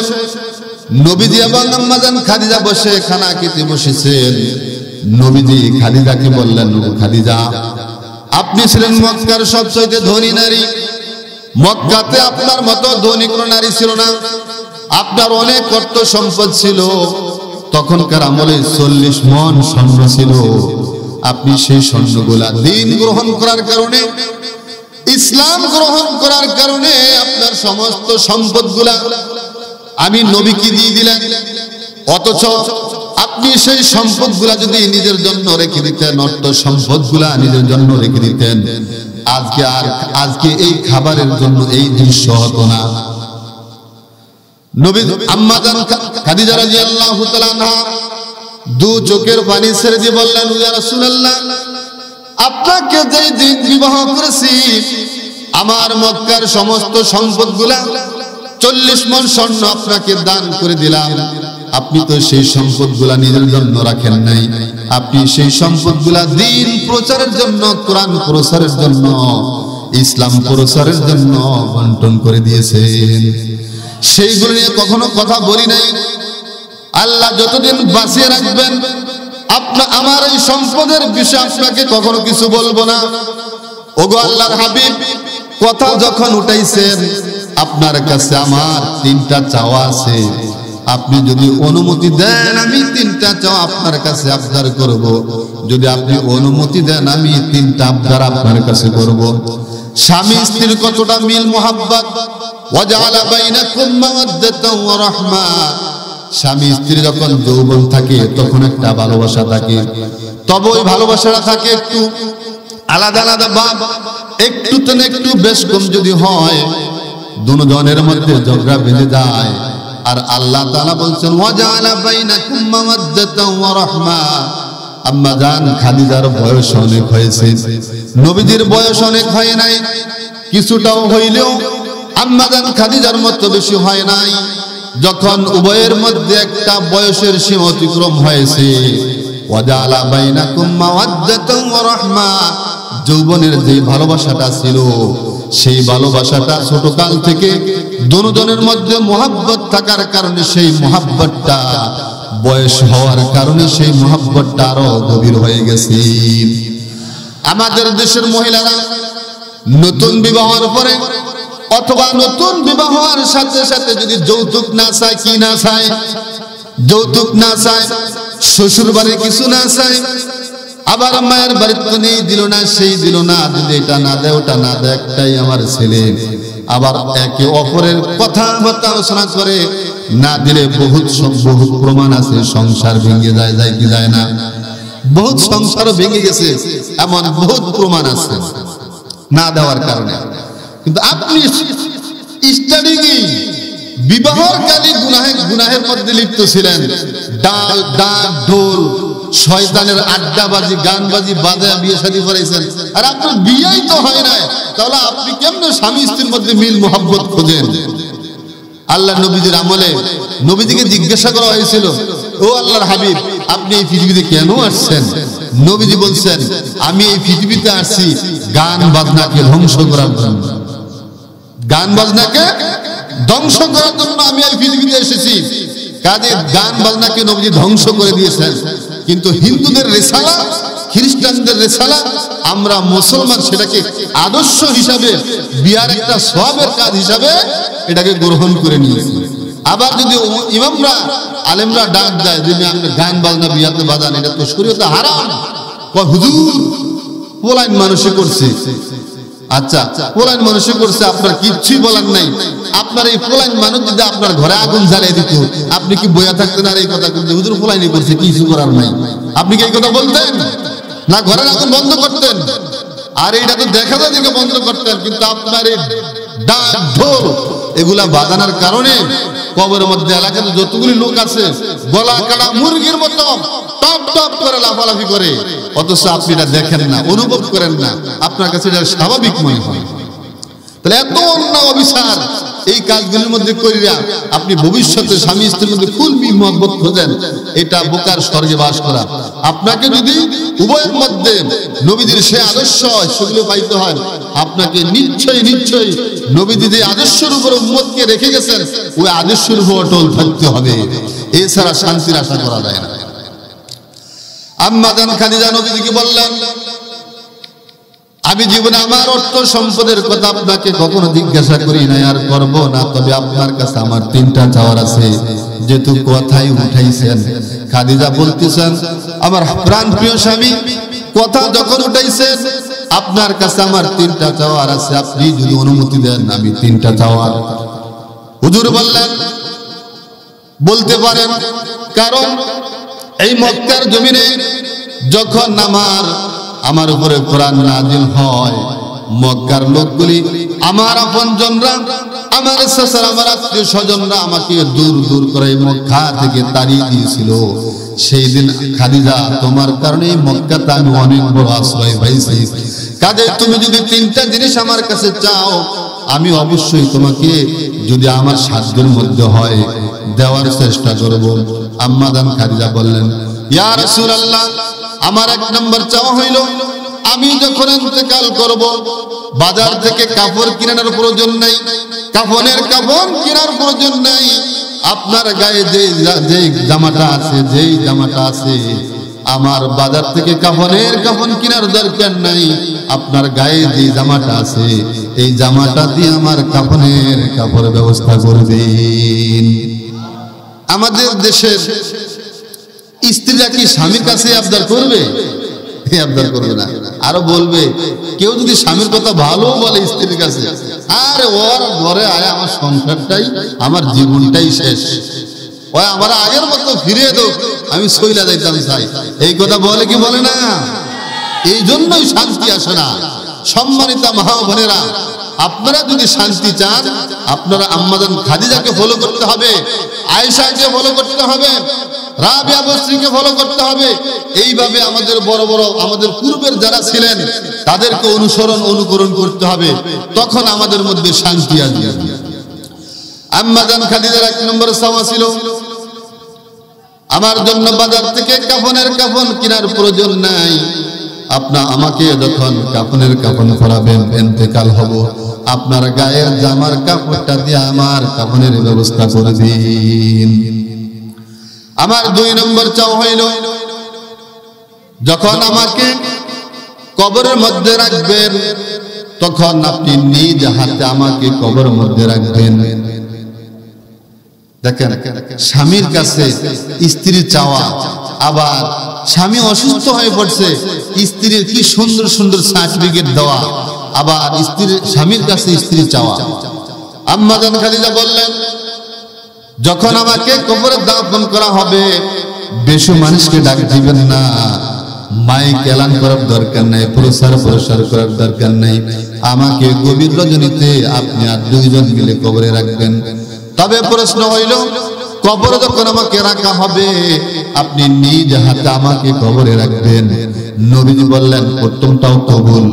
নবীজি এবং আম্মাজান খাদিজা বসে খানা খেতে বসেছেন, নবীজি খাদিজাকে বললেন, খাদিজা আপনি ছিলেন মক্কার সবচেয়ে ধনী নারী, মক্কাতে আপনার মতো ধনী কোনো নারী ছিল না, আপনার অনেক অর্থ সম্পদ ছিল, তখনকার আমলে 40 মণ স্বর্ণ ছিল। আপনি সেই স্বর্ণগুলা দিন গ্রহণ করার কারণে, ইসলাম গ্রহণ করার কারণে আপনার সমস্ত সম্পদগুলা আমি নবীকে দিয়ে দিলেন। অথচ আপনি সেই সম্পদগুলা যদি নিজের জন্য রেখে দিতেন, অর্থ সম্পদগুলা নিজের জন্য রেখে দিতেন, আজকে এই খাবারের জন্য এই দৃশ্য হতো না। নবী আম্মা জান খাদিজা রাদিয়াল্লাহু তাআলা আনহা দু চোখের পানি ছেড়ে দিয়ে বললেন, ইয়া রাসূলুল্লাহ, আপনাকে যেই দিন বিবাহ করেছি আমার মক্কার সমস্ত সম্পদগুলা 40 মণ স্বর্ণ আপনাকে দান করে দিলাম, আপনি তো সেই সম্পদগুলা নিজের জন্য রাখেন নাই, আপনি সেই সম্পদগুলা দিন প্রচারের জন্য, কোরআন প্রচারের জন্য, ইসলাম প্রচারের জন্য বন্টন করে দিয়েছেন। সেইগুলো নিয়ে কখনো কথা বলি নাই। আল্লাহ যতদিন বাঁচিয়ে রাখবেন আমার এই সম্পদের বিষয়ে আপনাকে কখনো কিছু বলবো না। ওগো আল্লাহর হাবিব, কথা যখন উঠাইছেন, আপনার কাছে আমার 3টা চাওয়া আছে, আপনি যদি অনুমতি দেন আমি 3টা চাওয়া আপনার কাছে আবদার করব। যদি আপনি অনুমতি দেন আমি 3টা আবদার আপনার কাছে করব। স্বামী স্ত্রীর কতটা মিল মোহাব্বত, ওয়াজআলা বাইনাকুম মাওয়াদ্দাতাও ওয়া রাহমা। স্বামী স্ত্রী যখন যৌবন থাকে তখন একটা ভালোবাসা থাকে, তবে ওই ভালোবাসাটা থাকে একটু আলাদা আলাদা ভাব, একটু তো একটু বেশ কম যদি হয় দুজনের মধ্যে ঝগড়া বেঁধে যায়। আর আল্লাহ তাআলা বলছেন, ওয়াজআলা বাইনাকুম মাওয়াদ্দাতাও ওয়া রাহমা। আম্মা জান খাদিজার বয়স অনেক হয়েছে, নবীজির বয়স অনেক হয় নাই, কিছুটাও হইলেও আম্মা জান খাদিজার মতো বেশি হয় নাই। যখন উভয়ের মধ্যে একটা বয়সের সীমা অতিক্রম হয়েছে, ওয়াজআলা বাইনাকুম মাওয়াদ্দাতাও ওয়া রাহমা, যৌবনের যে ভালোবাসাটা ছিল সেই ভালোবাসাটা ছোটকাল থেকে দুজনের মধ্যে মোহাব্বত থাকার কারণে সেই মোহাব্বতটা বয়স হওয়ার কারণে সেই মোহাব্বতটা আরো গভীর হয়ে গেছে। আমাদের দেশের মহিলারা নতুন বিবাহের পরে অথবা নতুন বিবাহ হওয়ার সাথে সাথে যদি যৌতুক না চায়, কি না চায়, যৌতুক না চায়, শ্বশুর বাড়ি কিছু না চায়, আবার মায়ের বাড়িতে নেই দিল না, সেই দিল না, যদি এটা না দেয় ওটা না দেয়, একটাই আমার ছেলে, আবার একে অপরের কথাবার্তা আলোচনা করে, না দিলে বহুত প্রমাণ আছে সংসার ভেঙে যায়, যায় কি যায় না, বহুত সংসারও ভেঙে গেছে, এমন বহুত প্রমাণ আছে না দেওয়ার কারণে। কিন্তু আপনি স্টার্টিংই বিবাহের কালে গুনাহের মধ্যে লিপ্ত ছিলেন, ডাল ডাক ঢোল শয়তানের আড্ডাবাজি গানবাজি বাজায় বিয়ে শাদী করাইছেন, আর আপনার বিয়েই তো হয় না, তাহলে আপনি কেমনে স্বামী স্ত্রীর মধ্যে মিল মোহাব্বত খোঁজেন? আল্লাহ নবীজির আমলে নবীজিকে জিজ্ঞাসা করা হয়েছিল, ও আল্লাহর হাবিব, আপনি এই পৃথিবীতে কেন আসছেন? নবীজি বলছেন, আমি এই পৃথিবীতে আসছি গান বাজনাকে ধ্বংস করার জন্য, গান বাজনাকে ধ্বংস করার জন্য আমি এই পৃথিবীতে এসেছি। কাজে গান বাজনাকে নবীজি ধ্বংস করে দিয়েছেন, কিন্তু হিন্দুদের রেসালা, খ্রিস্টানদের রেসালা, আমরা মুসলমান সেটাকে আদর্শ হিসাবে, বিয়ার একটা সওয়াবের কাজ হিসাবে এটাকে গ্রহণ করে নিয়েছি। আবার যদি ইমামরা আলেমরা ডাক দেয় যে আপনি গান বাজনা বিয়াতে বাজান, এটা তো শরীয়তে হারাম, হুজুর পোলাইন মানুষে করছে। আচ্ছা, পোলাইন মানুষে করছে, আপনার কিচ্ছুই বলার নাই। আপনার এই পোলাইন মানুষ যদি আপনার ঘরে আগুন জ্বালিয়ে দিত, আপনি কি বইয়া থাকতেন আর এই কথা কিন্তু হুজুর পোলাইনি করছে, কিছু করার নাই? আপনি কি এই কথা বলতেন না? ঘরের আগুন বন্ধ করতেন, আর এটা তো দেখা যায় দিকে বন্ধ করতেন। কিন্তু আপনার এই ডাক ঢোল এগুলা বাজানোর কারণে কবরের মধ্যে এলাকাতে যতগুলি লোক আছে গলা কাটা মুরগির মতো টপ টপ করে লাফালাফি করে, অথচ আপনি এটা দেখেন না, অনুভব করেন না, আপনার কাছে এটা স্বাভাবিক মনে হয়। তাহলে এত অন্যায় অবিচার এই কাজগুলোর মধ্যে করিয়া আপনি ভবিষ্যতে স্বামী স্ত্রীর মধ্যে খুলবি মহব্বত খোঁজেন, এটা বোকার স্বর্গে বাস করা। আপনাকে যদি উভয়ের মধ্যে নবীজির সে আদর্শ সেগুলো পাইতে হয়, আপনাকে নিশ্চয়ই নিশ্চয়ই নবীজি যে আদর্শের উপর উম্মতকে রেখে গেছেন ওই আদর্শের উপর অটল থাকতে হবে, এছাড়া শান্তির আশা করা যায় না। আম্মা জান খাদিজা নবীজিকে বললেন, আমি জীবনে আমার অর্থ সম্পদের কথা আপনাকে কখনো জিজ্ঞাসা করি নাই, আর করব না, তবে আপনার কাছে আমার 3টা চাওয়ার আছে। যেহেতু কথাই উঠাইছেন, খাদিজা বলতেছেন, আমার প্রাণ প্রিয় স্বামী কথা যখন উঠাইছেন, আপনার কাছে আমার 3টা চাওয়ার আছে, আপনি যদি অনুমতি দেন আমি 3টা চাওয়ার। হুজুর বললেন, বলতে পারেন, কারণ এই মক্কার জমিনে যখন আমার উপরে কোরআন নাজিল হয়, মক্কার লোকগুলি আমার আপনজনরা, আমার চাচার, আমার আত্মীয় স্বজনরা আমাকে দূর দূর করে মক্কা থেকে তাড়িয়ে দিয়েছিল। সেই দিন খাদিজা তোমার কারণে মক্কাতে আমি অনেক বড় আশ্রয় পাইছি। কাজে তুমি যদি 3টা জিনিস আমার কাছে চাও, আমি অবশ্যই তোমাকে যদি আমার সাধ্যের মধ্যে হয় দেওয়ার চেষ্টা করব। আম্মা জান খাদিজা বললেন, ইয়া রাসূলুল্লাহ, আমার 1 নম্বর চাওয়া হইল, আমি যখন ইন্তেকাল করব বাজার থেকে কাপড় কেনার প্রয়োজন নাই, কাফনের কাপড় কেনার প্রয়োজন নাই, আপনার গায়ে যেই জামাটা আছে আমার বাজার থেকে কাফনের কাফন কেনার দরকার নাই, আপনার গায়ে যে জামাটা আছে এই জামাটা দিয়ে আমার কাফনের কাপড়ের ব্যবস্থা করবেন। আমাদের দেশের স্ত্রীরা কি স্বামীর কাছে আবদার করবে? আবদার করবে না, আরো বলবে, কেউ যদি স্বামীর কথা ভালো বলে স্ত্রীর কাছে, আরে ওর ঘরে আয়, আমার সংসারটাই আমার জীবনটাই শেষ, ওই আমার আগের মতো ফিরিয়ে দাও, আমি সইলা যাইতাম চাই, এই কথা বলে কি বলে না? এই জন্যই শান্তি আসে না। সম্মানিতা মা বোনেরা, আপনারা যদি শান্তি চান, আপনারা আম্মা জান খাদিজাকে ফলো করতে হবে, আয়েশাকে ফলো করতে হবে, রাবিয়া বসরিকে ফলো করতে হবে। এইভাবে আমাদের বড় বড় আমাদের পূর্বের যারা ছিলেন তাদেরকে অনুকরণ করতে হবে, তখন আমাদের মধ্যে শান্তি আসবে। আম্মা জান খাদিজার 1 নম্বর চাওয়া ছিল, আমার জন্য বাজার থেকে কাফনের কাফন কেনার প্রয়োজন নাই, আমাকে যখন কাফনের কাফন পরাবেন, ইন্তেকাল হব, আপনার গায়ের জামার কাপড়টা দিয়ে আমার কাফনের ব্যবস্থা করে দিন। আমার 2 নম্বর চাওয়া হইল, যখন আমাকে কবরের মধ্যে রাখবেন তখন আপনি নিজ হাতে আমাকে কবরের মধ্যে রাখবেন। দেখেন, স্বামীর কাছে স্ত্রীর চাওয়া, আবার স্বামী অসুস্থ হয়ে পড়ছে, স্ত্রীর কি সুন্দর সুন্দর সার্টিফিকেট দেওয়া, আবার স্বামীর কাছে স্ত্রী চাওয়া। আম্মা জান খাদিজা বললেন, যখন আমাকে কবরে দাফন করা হবে বেশি মানুষকে ডাক দিবেন না, মাইক এলান করার দরকার নাই, প্রচার করার দরকার নাই, আমাকে গভীর রজনীতে আপনি আর 2 জন মিলে কবরে রাখবেন। তবে প্রশ্ন হইল, কবরে যখন আমাকে রাখা হবে আপনি নিজ হাতে আমাকে কবরে রাখবেন। নবীজি বললেন, প্রথমটাও কবুল,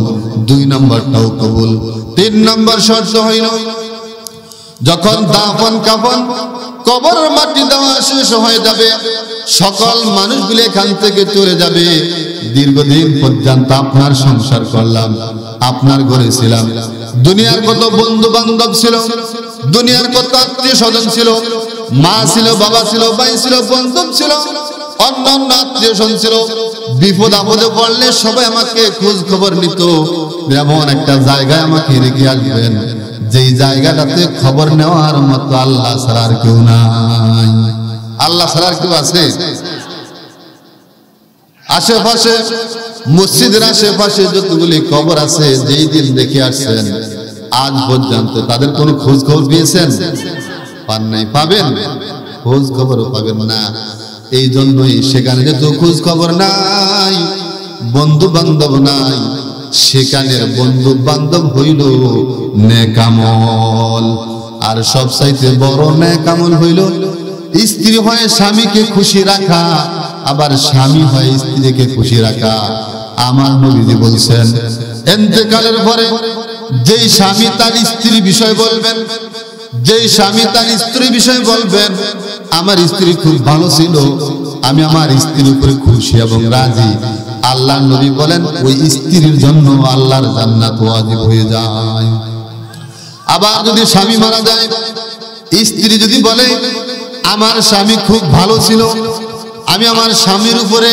2 নম্বরটাও কবুল। 3 নম্বর শর্ত হইল, যখন দাফন কাফন কবরের মাটি দেওয়া শেষ হয়ে যাবে, সকল মানুষগুলো এখান থেকে চলে যাবে, দীর্ঘদিন পর্যন্ত আপনার সংসার করলাম, আপনার ঘরে ছিলাম, দুনিয়ার কত বন্ধু বান্ধব ছিল, দুনিয়ার কত আত্মীয় স্বজন ছিল, মা ছিল, বাবা ছিল, ভাই ছিল, বন্ধু ছিল, অন্যান্য আত্মীয় স্বজন ছিল, বিপদ আপদে পড়লে সবাই আমাকে খোঁজ খবর নিত। এমন একটা জায়গায় আমাকে রেখে আসবেন যেই জায়গাটাতে খবর নেওয়ার মতো আল্লাহ ছাড়া আর কেউ নাই। আল্লাহ ছাড়া আর কেউ আছে? আশেপাশে মসজিদের আশেপাশে যতগুলি কবর আছে, যেই দিন দেখে আসছেন আজ পর্যন্ত তাদের কোনো খোঁজ খবর পেয়েছেন? পান নাই, পাবেন? খোঁজ খবরও পাবেন না। এই জন্যই সেখানে যেহেতু খোঁজ খবর নাই, বন্ধু বান্ধব নাই, সেখানে বন্ধু বান্ধব হইল নেক আমল। আর সবচাইতে বড় নেক আমল হইল স্ত্রী হয়ে স্বামীকে খুশি রাখা, আবার স্বামী হয়ে স্ত্রীকে খুশি রাখা। আমার নবীজি বলছেন, ইন্তেকালের পরে যেই স্বামী তার স্ত্রীর বিষয় বলবেন, যেই স্বামী তার স্ত্রী বিষয়ে বলবেন আমার স্ত্রী খুব ভালো ছিল, আমি আমার স্ত্রীর উপরে খুশি এবং রাজি, আল্লাহর নবী বলেন ওই স্ত্রীর জন্য আল্লাহর জান্নাত ওয়াজিব হয়ে যায়। আবার যদি স্বামী মারা যায়, স্ত্রী যদি বলে আমার স্বামী খুব ভালো ছিল, আমি আমার স্বামীর উপরে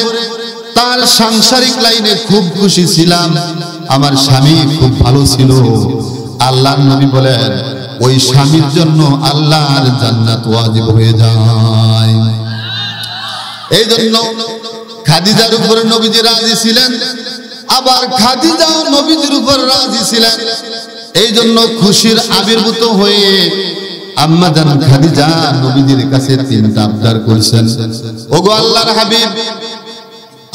তার সাংসারিক লাইনে খুব খুশি ছিলাম, আমার স্বামী খুব ভালো ছিল, আল্লাহর নবী বলেন ওই স্বামীর জন্য আল্লাহর জান্নাত ওয়াজিব হয়ে যায়। এই জন্য খাদিজার উপরে নবীজি রাজি ছিলেন, আবার খাদিজাও নবীজির উপর রাজি ছিলেন। এই জন্য খুশির আবির্ভূত হয়ে আম্মা জান খাদিজা নবীজির কাছে তিনটা আবদার করেছেন, ওগো আল্লাহর হাবিব,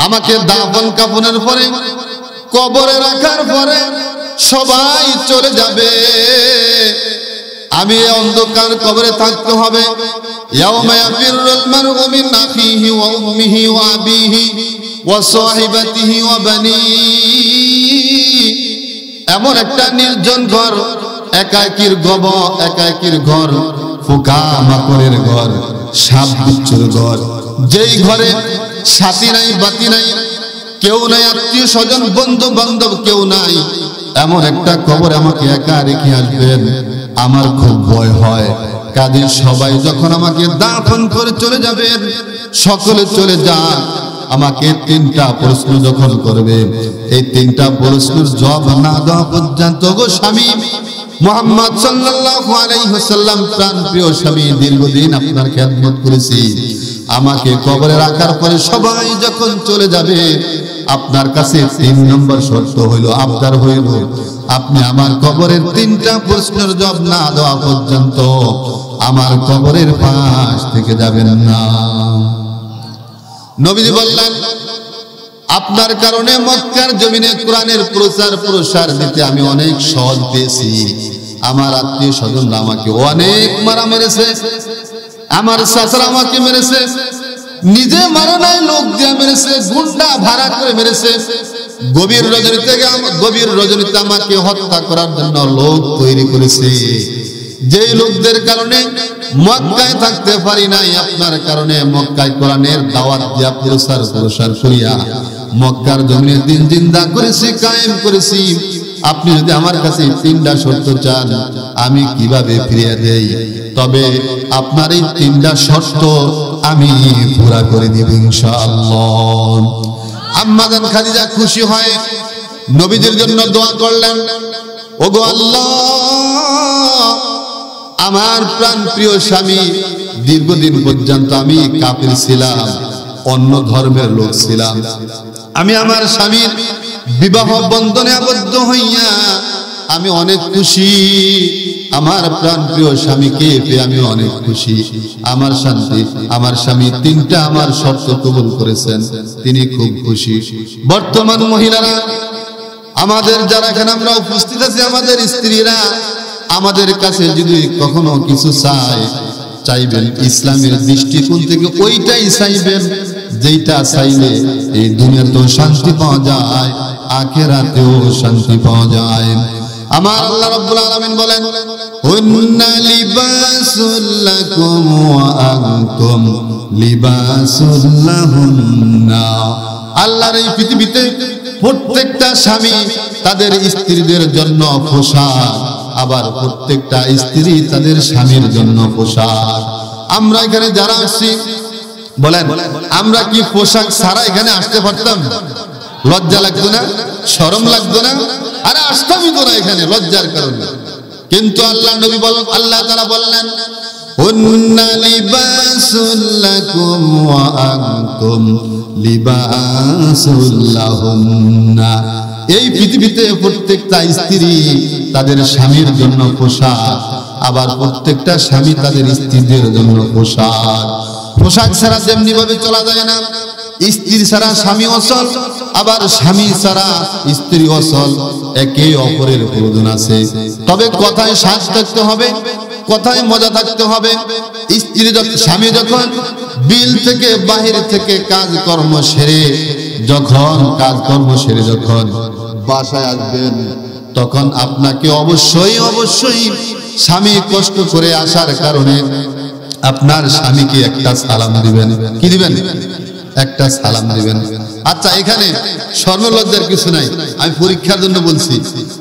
আমাকে দাফন কাফনের পরে কবরে রাখার পরে সবাই চলে যাবে, আমি অন্ধকার কবরে থাকতে হবে। ইয়াউমা ইয়াফিরুল মারউ মিন আখিহি ওয়া উম্মিহি ওয়া আবিহি ওয়া সাহিবাতিহি ওয়া বানিহি, এমন একটা নির্জন ঘর, একাকির একাকির ঘর, পোকা মাকড়ের ঘর, সাপ বিচ্ছুর ঘর, যেই ঘরে সাথী নাই বাতি নাই, কেউ নাই, আত্মীয় স্বজন বন্ধু বান্ধব কেউ নাই, এমন একটা কবর আমাকে একা রেখে আসবেন, আমার খুব ভয় হয়। কাজে সবাই যখন আমাকে দাফন করে চলে যাবেন, সকলে চলে যান, আমাকে তিনটা প্রশ্ন যখন করবে, এই তিনটা প্রশ্নের জবাব না দেওয়া পর্যন্ত গো স্বামী মুহাম্মদ সাল্লাল্লাহু আলাইহি ওয়াসাল্লাম, প্রাণ প্রিয় স্বামী, দীর্ঘদিন আপনার খেদমত করেছি, আমাকে কবরে রাখার পরে সবাই যখন চলে যাবে, আপনার কাছে 3 নম্বর শর্ত হইল, আবদার হইল, আপনি আমার কবরের তিনটা প্রশ্নের জবাব না দেওয়া পর্যন্ত আমার কবরের পাশ থেকে যাবেন না। নবীজি বললেন আপনার কারণে মক্কার জমিনে কোরআনের প্রচার প্রসার দিতে আমি অনেক সহজ পেয়েছি, আমার আত্মীয় স্বজনরা আমাকে অনেক মারা মেরেছে, আমার চাচারা আমাকে মেরেছে, নিজে মারা নাই, লোক দিয়ে মেরেছে, গুন্ডা ভাড়া করে মেরেছে, গভীর রজনীতে আমাকে হত্যা করার জন্য লোক তৈরি করেছে, যেই লোকদের কারণে মক্কায় থাকতে পারি নাই, আপনার কারণে মক্কায় কোরআনের দাওয়াত দিয়া প্রসার করিয়া মক্কার জমিনে দিন জিন্দা করেছি, কায়েম করেছি। আপনি যদি আমার কাছে তিনটা শর্ত চান আমি কিভাবে ফিরিয়ে দেই, তবে আপনার এই তিনটা শর্ত আমি পুরা করে দিব ইনশাআল্লাহ। আম্মা জান খাদিজা খুশি হয়, নবীজির জন্য দোয়া করলেন, ওগো আল্লাহ, আমার প্রাণ প্রিয় স্বামী, দীর্ঘদিন পর্যন্ত আমি কাফির ছিলাম, অন্য ধর্মের লোক ছিলাম, আমি আমার স্বামীর বিবাহ বন্ধনে আবদ্ধ হইয়া আমি অনেক খুশি, আমার প্রাণ প্রিয় স্বামীকে পেয়ে আমি অনেক খুশি, আমার শান্তি, আমার স্বামী তিনটা আমার শর্ত কবুল করেছেন, তিনি খুব খুশি। বর্তমান মহিলারা, আমাদের যারা এখানে আমরা উপস্থিত আছি, আমাদের স্ত্রীরা আমাদের কাছে যদি কখনো কিছু চাইবেন, ইসলামের দৃষ্টিকোণ থেকে ওইটাই চাইবেন যেটা চাইলে এই দুনিয়াতেও শান্তি পাওয়া যায়, আখিরাতেও শান্তি পাওয়া যায়। আমার আল্লাহ রাব্বুল আলামিন বলেন, হুন্না লিবাসুল লাকুম ওয়া আনতুম লিবাসুল লাহুন্না। আল্লাহর এই পৃথিবীতে প্রত্যেকটা স্বামী তাদের স্ত্রীদের জন্য পোশাক, আবার প্রত্যেকটা স্ত্রী তাদের স্বামীর জন্য পোশাক। আমরা এখানে যারা আসছি, বলেন আমরা কি পোশাক ছাড়া এখানে আসতে পারতাম? লজ্জা লাগতো না? শরম লাগতো না? আরে আসতামই তো না এখানে লজ্জার কারণে। কিন্তু আল্লাহ নবী বলেন, আল্লাহ তাআলা বললেন, হুন্না লিবাসুল লাকুম ওয়া আনতুম লিবাসুল লাহুন্না। এই পৃথিবীতে প্রত্যেকটা স্ত্রী তাদের স্বামীর জন্য পোশাক, আবার প্রত্যেকটা স্বামী তাদের স্ত্রীদের জন্য পোশাক। পোশাক ছাড়া যেমনি ভাবে চলা যায় না, স্ত্রী ছাড়া স্বামী অচল, আবার স্বামী ছাড়া স্ত্রী অচল, একে অপরের প্রয়োজন আছে। তবে কথায় শ্বাস থাকতে হবে, কথায় মজা থাকতে হবে। স্বামী যখন বিল থেকে বাহির থেকে কাজকর্ম সেরে যখন বাসায় আসবেন, তখন আপনাকে অবশ্যই স্বামী কষ্ট করে আসার কারণে আপনার স্বামীকে একটা সালাম দিবেন। কি দিবেন? একটা সালাম দিবেন। আচ্ছা, এখানে স্বর্ণলজ্জার কিছু নাই, আমি পরীক্ষার জন্য বলছি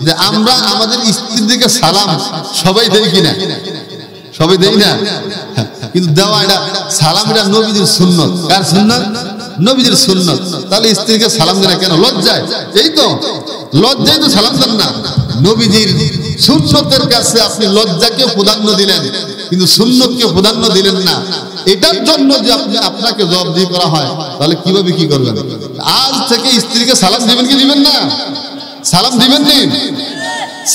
যে আমরা আমাদের স্ত্রীর দিকে সালাম সবাই দেই কিনা? সবাই দেই না, কিন্তু দেওয়া এটা সালাম, এটা নবীজির সুন্নত। কার সুন্নত? নবীজির সুন্নত। তাহলে স্ত্রীকে সালাম দেন কেন? লজ্জায়? এই তো লজ্জায় তো সালাম দেন না। নবীজির সুন্নতের কাছে আপনি লজ্জাকে প্রাধান্য দিলেন, কিন্তু সুন্নতকে প্রাধান্য দিলেন না। এটার জন্য যে আপনাকে জবাবদিহি করা হয়, তাহলে কিভাবে কি করবেন? আজ থেকে স্ত্রীকে সালাম দিবেন কি দিবেন না? সালাম দিবেন নি?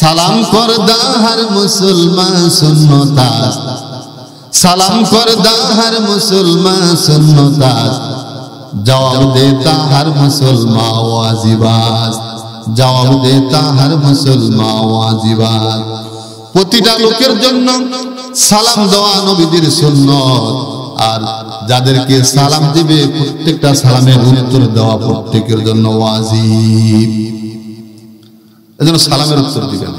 সালাম কর দাহার মুসলমান সুন্নতাস, সালাম কর দাহার মুসলমান সুন্নতাস, জবাব দেতা হর মুসলমান ওয়াজিবাস, জবাব দেতা হর মুসলমান ওয়াজিবাস। প্রতিটা লোকের জন্য সালাম দেওয়া নবীদের সুন্নত, আর যাদেরকে সালাম দিবে প্রত্যেকটা সালামের উত্তর দেওয়া প্রত্যেকের জন্য ওয়াজিব। এজন্য সালামের উত্তর দিবেন।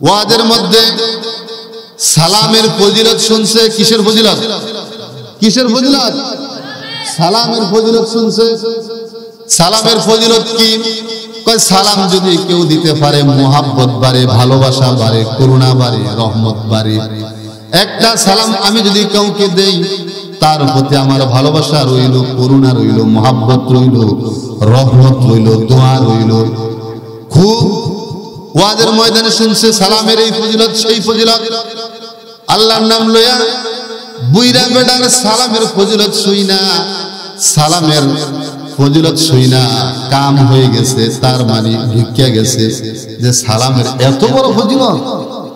ওয়াজের মধ্যে সালামের ফজিলত শুনছে। কিসের ফজিলত? কিসের ফজিলত? সালামের ফজিলত শুনছে। সালামের ফজিলত কি? কয় সালাম যদি কেউ দিতে পারে, মোহাব্বত বাড়ে, ভালোবাসা বাড়ে, করুণা বাড়ে, রহমত বাড়ে। একটা সালাম আমি যদি কাউকে দেই, তার প্রতি আমার ভালোবাসা রইল, করুণা রইল, মোহাব্বত রইল, রহমত রইল, দোয়া রইল। খুব ওয়াজের ময়দানে শুনছে সালামের এই ফজিলত, সেই ফজিলত। আল্লাহর নাম লইয়া বুইরা বেডার সালামের ফজিলত শুই না, সালামের ফজিলত শুই না কাম হয়ে গেছে, তার মানে ঢুকিয়া গেছে যে সালামের এত বড় ফজিলত।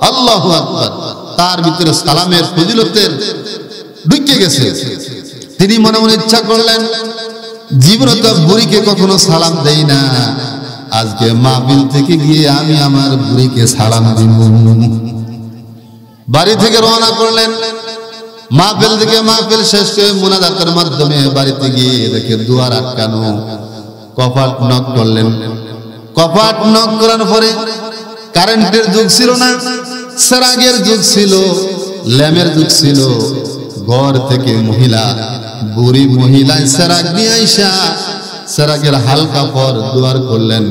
আল্লাহু আকবার। তার ভিতরে সালামের ফজিলতের ঢুকে গেছে। তিনি মনে মনে ইচ্ছা করলেন, জীবনে তো বুড়িকে কখনো সালাম দেই না, আজকে মাহফিল থেকে গিয়ে আমি আমার বুড়িকে সালাম দিব। বাড়ি থেকে রওনা করলেন। মাহফিল থেকে মাহফিল শেষ করে মুনাজাতের মাধ্যমে বাড়িতে গিয়ে দেখে দুয়ার আটকানো। কপাট নক করলেন। কপাট নক করার পরে কারেন্টের যুগ ছিল না, সেরাগের যুগ ছিল, ল্যাম্পের যুগ ছিল। ঘর থেকে মহিলা, বুড়ি মহিলায় সেরাগ নিয়ে আইসা সেরাগের হালকা পর দুয়ার করলেন।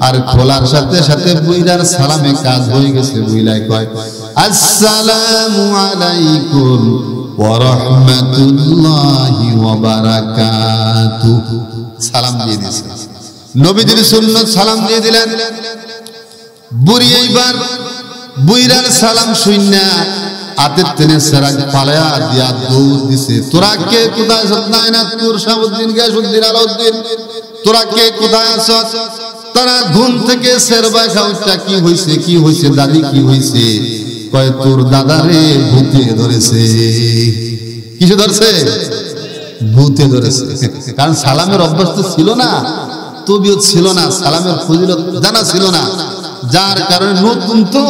আর খোলার সাথে সাথে বুইরার সালামে কাজ হয়ে গেছে। বুইলাই কয়, আসসালামু আলাইকুম ওয়া রাহমাতুল্লাহি ওয়া বারাকাতুহু। সালাম দিয়ে দিয়েছে। নবীজির সুন্নাত সালাম দিয়ে দিলেন। বুড়ি এইবার বুইরার সালাম শুইনা হাতের টেনে সেরাগ পালায়া দিয়া দৌড় দিছে। তোরা কে কোথায় আছ? নাইনাতুর শাহাবুদ্দিন, গিয়াসউদ্দিন, আলাউদ্দিন, তোরা কে কোথায় আছ? তারা ঘুম থেকে সেরবা খাউটা, কি হইছে, কি হইছে দাদি, কি হইছে? কয় তোর দাদারে ভূতে ধরেছে। কিসে ধরছে? ভূতে ধরেছে। কারণ সালামের অভ্যাস তো ছিল না, তবিয়ত ছিল না, সালামের ফজিলত জানা ছিল না, যার কারণে নতুন তো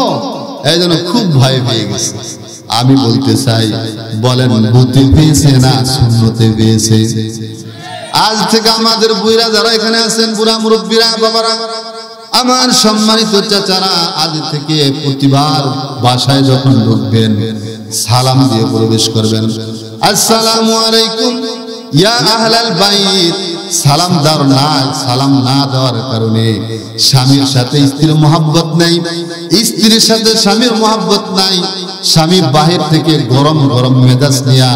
এই জন্য খুব ভয় পেয়ে গেছে। আমি বলতে চাই, বলেন ভূতে পেয়েছে না সুন্নতে পেয়েছে? আজ থেকে আমাদের বুইরা যারা এখানে আছেন, বুড়া মুরব্বীরা, বাবারা, আমার সম্মানিত চাচারা, আজ থেকে প্রতিবার বাসায় যখন ঢুকবেন সালাম দিয়ে প্রবেশ করবেন। আসসালামু আলাইকুম ইয়া আহলাল বাইত। সালাম দাও না, সালাম না দেওয়ার কারণে স্বামীর সাথে স্ত্রীর মহব্বত নাই, স্ত্রীর সাথে স্বামীর মহব্বত নাই। স্বামী বাহির থেকে গরম গরম মেজাজ নিয়া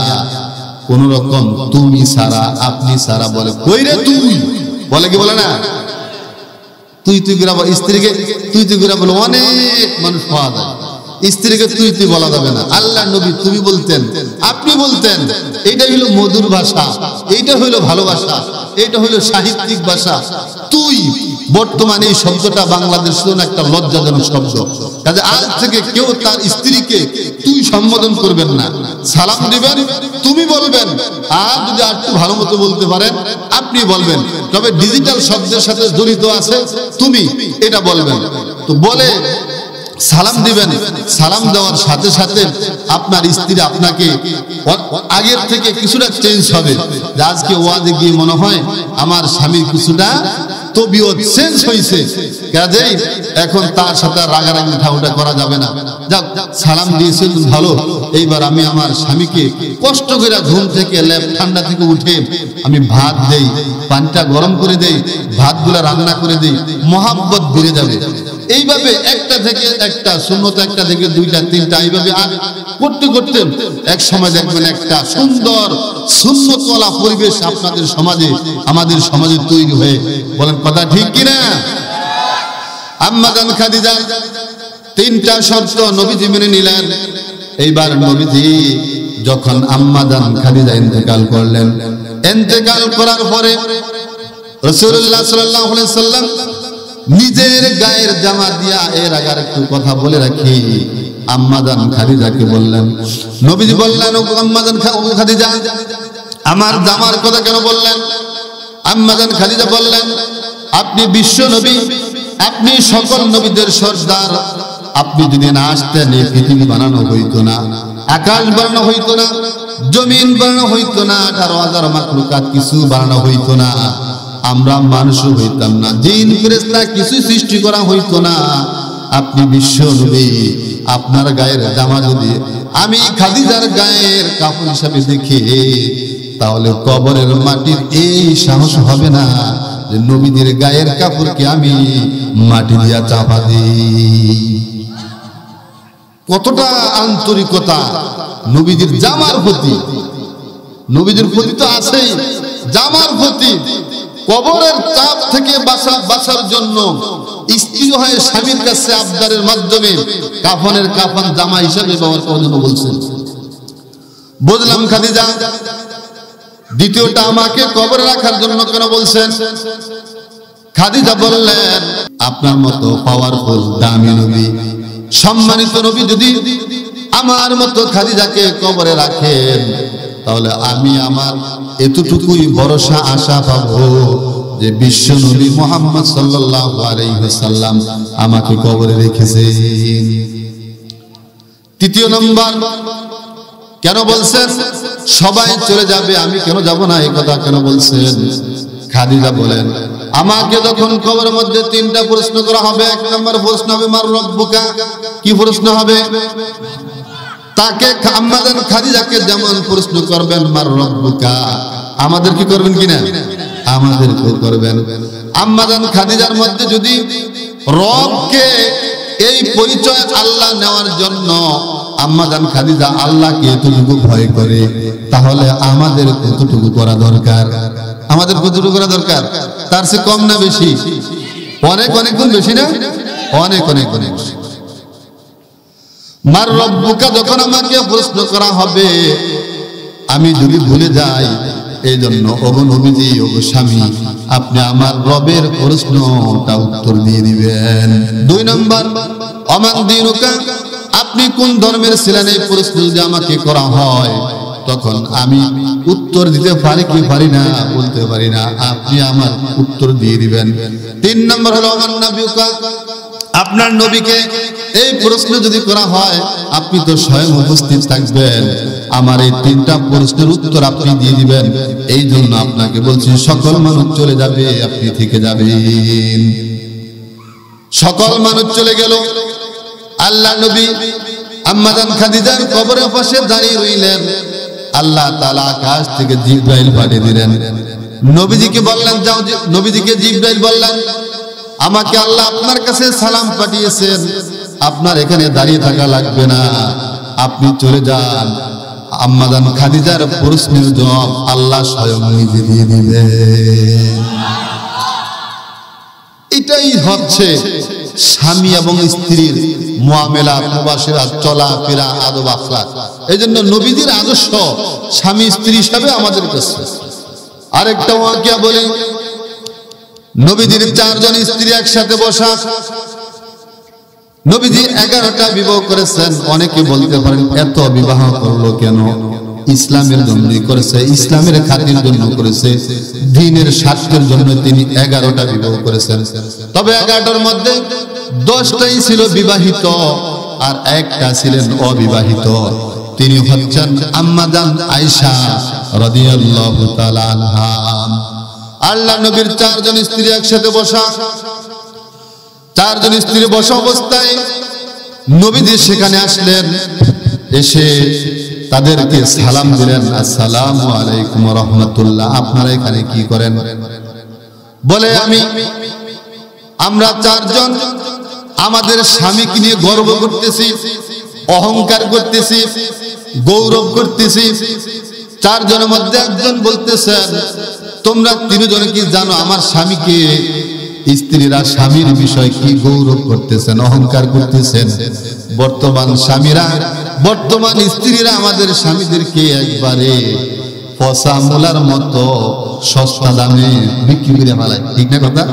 কোন রকম তুমি সারা, আপনি সারা বলে। কই রে তুই বলে, কি বলে না? তুই তুই করে স্ত্রীকে তুই তুই করে বলে। অনেক মানুষ পাওয়া যায়, স্ত্রীকে তুই তুই বলা যাবে না। আল্লাহ নবী তুমি বলতেন, আপনি বলতেন। এইটা হইল মধুর ভাষা, এইটা হইল ভালোবাসা, এটা হইল সাহিত্যিক ভাষা। তুই বর্তমানে এই শব্দটা বাংলাদেশের একটা লজ্জাজনক শব্দ। কাজে আজ থেকে কেউ তার স্ত্রীকে তুই সম্বোধন করবেন না, সালাম দিবেন, তুমি বলবেন। আর যদি আর একটু ভালো মতো বলতে পারেন আপনি বলবেন, তবে ডিজিটাল শব্দের সাথে জড়িত আছে তুমি, এটা বলবেন। তো বলে সালাম দিবেন। সালাম দেওয়ার সাথে সাথে আপনার স্ত্রী আপনাকে আগের থেকে কিছুটা চেঞ্জ হবে। আজকে ওয়াজে গিয়ে মনে হয় আমার স্বামীর কিছুটা তবিয়ত চেঞ্জ হয়েছে, কাজেই এখন তার সাথে রাগারাগি উঠাউঠা করা যাবে না। যাক, সালাম দিয়েছেন ভালো, এইবার আমি আমার স্বামীকে কষ্ট করে ঘুম থেকে লেপ ঠান্ডা থেকে উঠে আমি ভাত দেই, পানিটা গরম করে দেই, ভাতগুলা রান্না করে দেই, মহাব্বত বেড়ে যাবে। এইভাবে একটা থেকে একটা সুন্নত, একটা থেকে দুইটা তিনটা, এইভাবে করতে করতে এক সময় দেখবেন একটা সুন্দর সুন্নতওয়ালা পরিবেশ আপনাদের সমাজে, আমাদের সমাজে তৈরি হয়ে, বলেন কথা ঠিক কিনা? আম্মা জান খাদিজা তিনটা শর্ত নবীজি মেনে নিলেন। এইবার নবীজি যখন আম্মা জান খাদিজা ইন্তেকাল করলেন, ইন্তেকাল করার পরে রাসূলুল্লাহ সাল্লাল্লাহু আলাইহি সাল্লাম নিজের গায়ের জামা দিয়া, এর আগে একটু কথা বলে রাখি, আম্মা জান খাদিজাকে বললেন, নবীজি বললেন, ও আম্মা জান খাদিজা, আমার জামার কথা কেন বললেন? আম্মা জান খাদিজা বললেন, আপনি বিশ্ব নবী, আপনি সকল নবীদের সর্দার, আপনি যদি না আসতেন এই পৃথিবী বানানো হইতো না, আকাশ বানানো হইতো না, জমিন বানানো হইতো না, 18,000 মাখলুকাত কিছু বানানো হইতো না, আমরা মানুষও হইতাম না, জিন ফেরেশতা কিছু সৃষ্টি করা হইতো না। আপনি বিশ্ব নবী, আপনার গায়ের জামা যদি আমি খাদিজার গায়ের কাপড় হিসাবে দেখি, তাহলে কবরের মাটির এই সাহস হবে না যে নবীদের গায়ের কাপড়কে আমি মাটি দিয়া চাপা দিই। কতটা আন্তরিকতা নবীদের জামার প্রতি, নবীদের প্রতি তো আছেই, জামার প্রতি। কবরের চাপ থেকে বাঁচার জন্য স্ত্রী হয়ে স্বামীর কাছে আবদারের মাধ্যমে কাফনের কাফন জামা হিসাবে ব্যবহার করার জন্য বলছেন। বুঝলাম খাদিজা, দ্বিতীয়টা আমাকে কবরে রাখার জন্য কেন বলছেন? খাদিজা বললেন, আপনার মতো পাওয়ারফুল দামি নবী, সম্মানিত নবী যদি আমার মতো খাদিজাকে কবরে রাখেন, তাহলে আমি আমার এতটুকুই ভরসা আশা পাবো যে বিশ্ব নবী মুহাম্মদ সাল্লাল্লাহু আলাইহি ওয়াসাল্লাম আমাকে কবরে রেখেছেন। তৃতীয় নম্বর কেন বলছেন? সবাই চলে যাবে, আমি কেন যাব না, এই কথা কেন বলছেন? খাদিজা বলেন, আমাকে যখন কবরের মধ্যে তিনটা প্রশ্ন করা হবে, এক নম্বর প্রশ্ন হবে মার রব্বুকা, কি প্রশ্ন হবে? তাকে আম্মা জান খাদিজাকে যেমন প্রশ্ন করবেন মার রব্বুকা, আমাদের কি করবেন কিনা? আমাদেরকেও করবেন। আম্মা জান খাদিজার মধ্যে যদি রবকে এই পরিচয় আল্লাহ নেওয়ার জন্য আম্মা জান খাদিজা আল্লাহকে এতটুকু ভয় করে, তাহলে আমাদের কতটুকু করা দরকার? আমাদের কতটুকু করা দরকার? তার চেয়ে কম না বেশি? অনেক অনেক গুণ বেশি না? অনেক অনেক অনেক। মার রব্বুকা যখন আমাকে প্রশ্ন করা হবে, আমি যদি ভুলে যাই, এই জন্য ওগো নবীজি, ওগো স্বামী, আপনি আমার রবের প্রশ্নটা উত্তর দিয়ে দিবেন। 2 নম্বর অমান দিনুকা, আপনি কোন ধর্মের ছিলেন, এই প্রশ্ন যদি আমাকে করা হয়, তখন আমি উত্তর দিতে পারি কি পারি না, বলতে পারি না, আপনি আমার উত্তর দিয়ে দিবেন। 3 নম্বর হলো অমান নবিউকা, আপনার নবীকে এই প্রশ্ন যদি করা হয়, আপনি তো স্বয়ং উপস্থিত থাকবেন, আমার এই 3টা প্রশ্নের উত্তর আপনি দিয়ে দিবেন। এই জন্য আপনাকে বলছি, সকল মানুষ চলে যাবে, আপনি থেকে যাবেন। সকল মানুষ চলে গেল, আল্লাহ নবী আম্মা জান খাদিজার কবরের পাশে দাঁড়িয়ে রইলেন। আল্লাহ তাআলা আকাশ থেকে জিবরাইল পাঠিয়ে দিলেন, নবীজিকে বললেন, যাও। নবীজিকে জিবরাইল বললেন, আমাকে আল্লাহ আপনার কাছে সালাম পাঠিয়েছেন, আপনার এখানে দাঁড়িয়ে থাকা লাগবে না, আপনি চলে যান। আম্মা জান খাদিজার প্রশ্নের জবাব আল্লাহ স্বয়ং নিজে দিয়ে দিবেন। এটাই হচ্ছে স্বামী এবং স্ত্রীর মুআমেলাত, মুবাশিরাত, চলাফেরা, আদব আখলাক। এই জন্য নবীজির আদর্শ স্বামী স্ত্রী হিসাবে আমাদের কাছে। আরেকটা ওয়াকিয়া বলি, নবীজির 4 জন স্ত্রী একসাথে বসা। নবীজি 11টা বিবাহ করেছেন। অনেকে বলতে পারেন এত বিবাহ করলো কেন? ইসলামের জন্যই করেছে, ইসলামের খাতির জন্য করেছে, দ্বীনের স্বার্থের জন্য তিনি 11টা বিবাহ করেছেন। তবে 11টার মধ্যে 10টাই ছিল বিবাহিত আর 1টা ছিলেন অবিবাহিত। তিনি হচ্ছেন আম্মা জান আয়েশা রাদিয়াল্লাহু তাআলা আনহা। আল্লাহ নবীর চারজন স্ত্রী একসাথে বসা, চারজন স্ত্রী বসা অবস্থায় নবীজি সেখানে আসলেন, এসে তাদেরকে সালাম দিলেন, আসসালামু আলাইকুম ওয়া রাহমাতুল্লাহ, আপনারা এখানে কি করেন? বলে আমরা চারজন আমাদের স্বামীকে নিয়ে গর্ব করতেছি, অহংকার করতেছি, গৌরব করতেছি। চারজনের মধ্যে একজন বলতেছেন, তোমরা তিনজনে কি জানো আমার স্বামীকে? স্ত্রীরা স্বামীর বিষয় কি গৌরব করতেছেন, অহংকার করতেছেন। বর্তমান স্বামীরা, বর্তমান স্ত্রীরা আমাদের স্বামীদেরকে একবারে পচা মূলার মতো সস্তা দামে বিক্রি করে ফেলায়, ঠিক না কথা?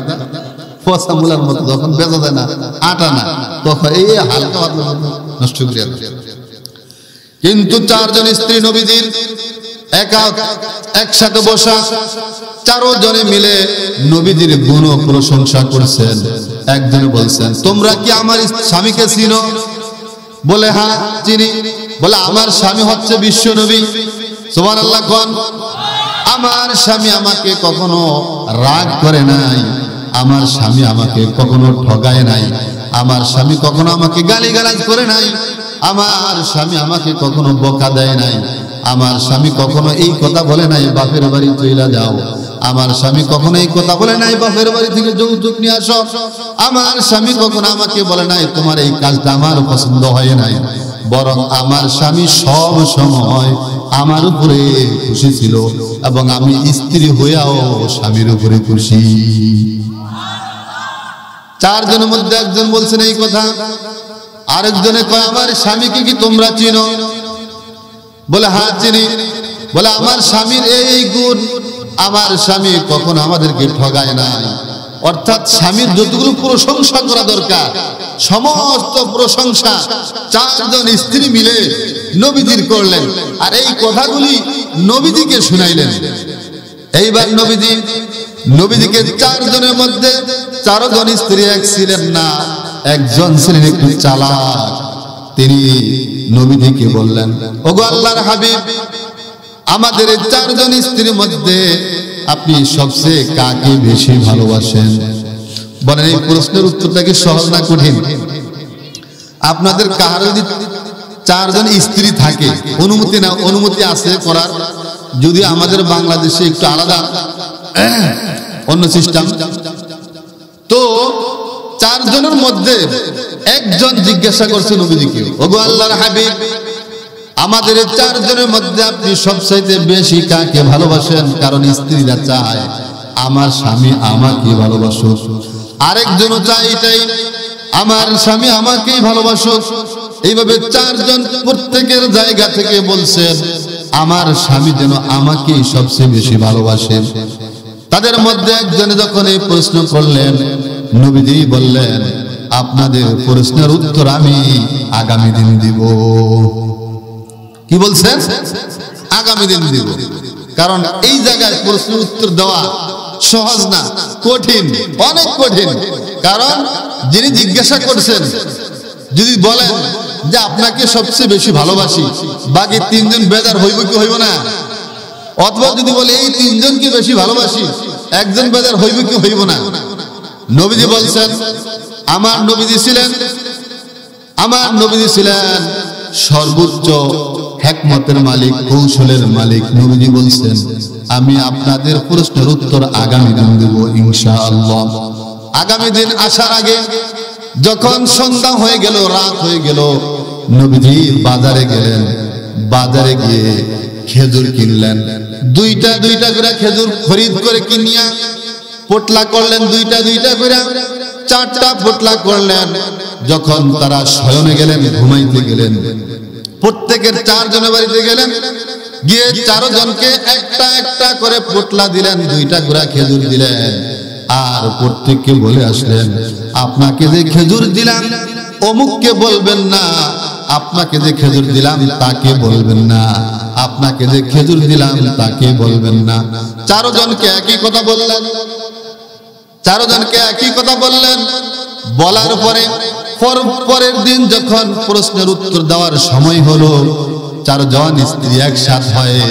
পচা মূলার মতো যখন বেচা যায় না, আটা না, তখন এই হালকা নষ্ট করে। কিন্তু চারজন স্ত্রী নবীজির একসাথে বসা, চারজনে মিলে নবীজির গুণ প্রশংসা করছেন। একজনে বলছেন, তোমরা কি আমার স্বামীকে চিনো? বলে হ্যাঁ চিনি। বলে আমার স্বামী হচ্ছে বিশ্ব নবী। সুবহানাল্লাহ কোন? আমার স্বামী আমাকে কখনো রাগ করে নাই, আমার স্বামী আমাকে কখনো ঠগায় নাই, আমার স্বামী কখনো আমাকে গালিগালাজ করে নাই, আমার স্বামী আমাকে কখনো বকা দেয় নাই, আমার স্বামী কখনো এই কথা বলে নাই বাপের বাড়ি চলে যাও, আমার স্বামী কখনো এই কথা বলে নাই বাপের বাড়ি থেকে যৌতুক নিয়ে আসো, আমার স্বামী কখনো আমাকে বলে নাই তোমার এই কাজটা আমার পছন্দ হয় নাই। বরং আমার স্বামী সব সময় আমার উপরে খুশি ছিল এবং আমি স্ত্রী হইয়াও স্বামীর উপরে খুশি। চারজনের মধ্যে একজন বলছেন এই কথা, আরেকজনে কয় আমার স্বামীকে কি তোমরা চিনো? বলে হ্যাঁ চিনি। বলে আমার স্বামীর এই গুণ, আমার স্বামী কখনো আমাদেরকে ঠগায় নাই। অর্থাৎ স্বামীর যতগুলো প্রশংসা করা দরকার সমস্ত প্রশংসা চারজন স্ত্রী মিলে নবীজির করলেন, আর এই কথাগুলি নবীজিকে শুনাইলেন। এইবার নবীজিকে চারজনের মধ্যে চারজন স্ত্রী এক ছিলেন না, একজন ছিলেন একটু চালাক। তিনি নবীজিকে বললেন, ওগো আল্লাহর হাবিব, আমাদের এই চারজন স্ত্রীর মধ্যে আপনি সবচেয়ে কাকে বেশি ভালোবাসেন? বলেন এই প্রশ্নের উত্তরটা কি সহজ না কঠিন? আপনাদের কার যদি চারজন স্ত্রী থাকে, অনুমতি আছে করার, যদি আমাদের বাংলাদেশে একটু আলাদা অন্য সিস্টেম, তো চারজনের মধ্যে একজন জিজ্ঞাসা করছে নবীজিকে, ওগো আল্লাহর হাবিব, আমাদের চারজনের মধ্যে আপনি সবচাইতে বেশি কাকে ভালোবাসেন? কারণ স্ত্রীরা চায় আমার স্বামী আমাকে ভালোবাসুক, আরেকজনও চায় এটাই, আমার স্বামী আমাকেই ভালোবাসুক। এইভাবে চারজন প্রত্যেকের জায়গা থেকে বলছেন আমার স্বামী যেন আমাকেই সবচেয়ে বেশি ভালোবাসেন। তাদের মধ্যে একজনে যখন এই প্রশ্ন করলেন, নবীজি বললেন, আপনাদের প্রশ্নের উত্তর আমি আগামী দিন দিব। কি বলছেন? আগামী দিন দিব। কারণ এই জায়গায় প্রশ্নের উত্তর দেওয়া সহজ না, কঠিন, অনেক কঠিন। কারণ যিনি জিজ্ঞাসা করছেন যদি বলেন যে আপনাকে সবচেয়ে বেশি ভালোবাসি, বাকি তিনজন বেজার হইব কি হইব না? অথবা যদি বলে এই তিনজনকে বেশি ভালোবাসি, একজন বেজার হইব কি হইব না? নবীজি বলছেন, আমার নবীজি ছিলেন সর্বোচ্চ হিকমতের মালিক, কৌশলের মালিক। নবীজি বলছেন, আমি আপনাদের প্রশ্নের উত্তর আগামী দিন দেব ইনশাআল্লাহ। আগামী দিন আসার আগে যখন সন্ধ্যা হয়ে গেল, রাত হয়ে গেল, নবীজি বাজারে গেলেন। বাজারে গিয়ে খেজুর কিনলেন, দুইটা করে খেজুর খরিদ করে কিনিয়া পোটলা করলেন, দুইটা করে, চারটা পোটলা করলেন। যখন তারা শয়নে গেলেন, ঘুমাইতে গেলেন, প্রত্যেকের চারজনের বাড়িতে গেলেন, গিয়ে চারজনকে একটা করে পোটলা দিলেন, দুইটা করে খেজুর দিলেন, আর প্রত্যেককে বলে আসলেন, আপনাকে যে খেজুর দিলাম অমুককে বলবেন না, আপনাকে যে খেজুর দিলাম তাকে বলবেন না, আপনাকে যে খেজুর দিলাম তাকে বলবেন না। চারজনকে একই কথা বললেন, বলার পরে পরের দিন যখন প্রশ্নের উত্তর দেওয়ার সময় হলো, চারজন স্ত্রী একসাথে হয়ে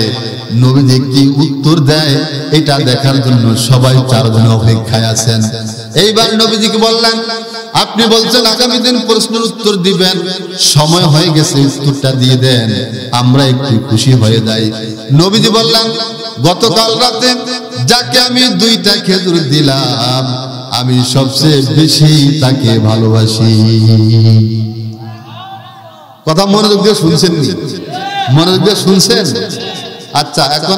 নবীজি কি উত্তর দেয় এটা দেখার জন্য সবাই চারজন অপেক্ষায় আছেন। এইবার নবীজিকে বললেন, আপনি বলছেন আগামী দিন প্রশ্নের উত্তর দিবেন, সময় হয়ে গেছে, উত্তরটা দিয়ে দেন, আমরা একটু খুশি হয়ে যাই। নবীজি বললেন, গতকাল রাতে যাকে আমি 2টা খেজুর দিলাম, আমি সবচেয়ে বেশি তাকে ভালোবাসি। কথা মনোযোগ দিয়ে শুনছেন? মনোযোগ দিয়ে শুনছেন? আচ্ছা, এখন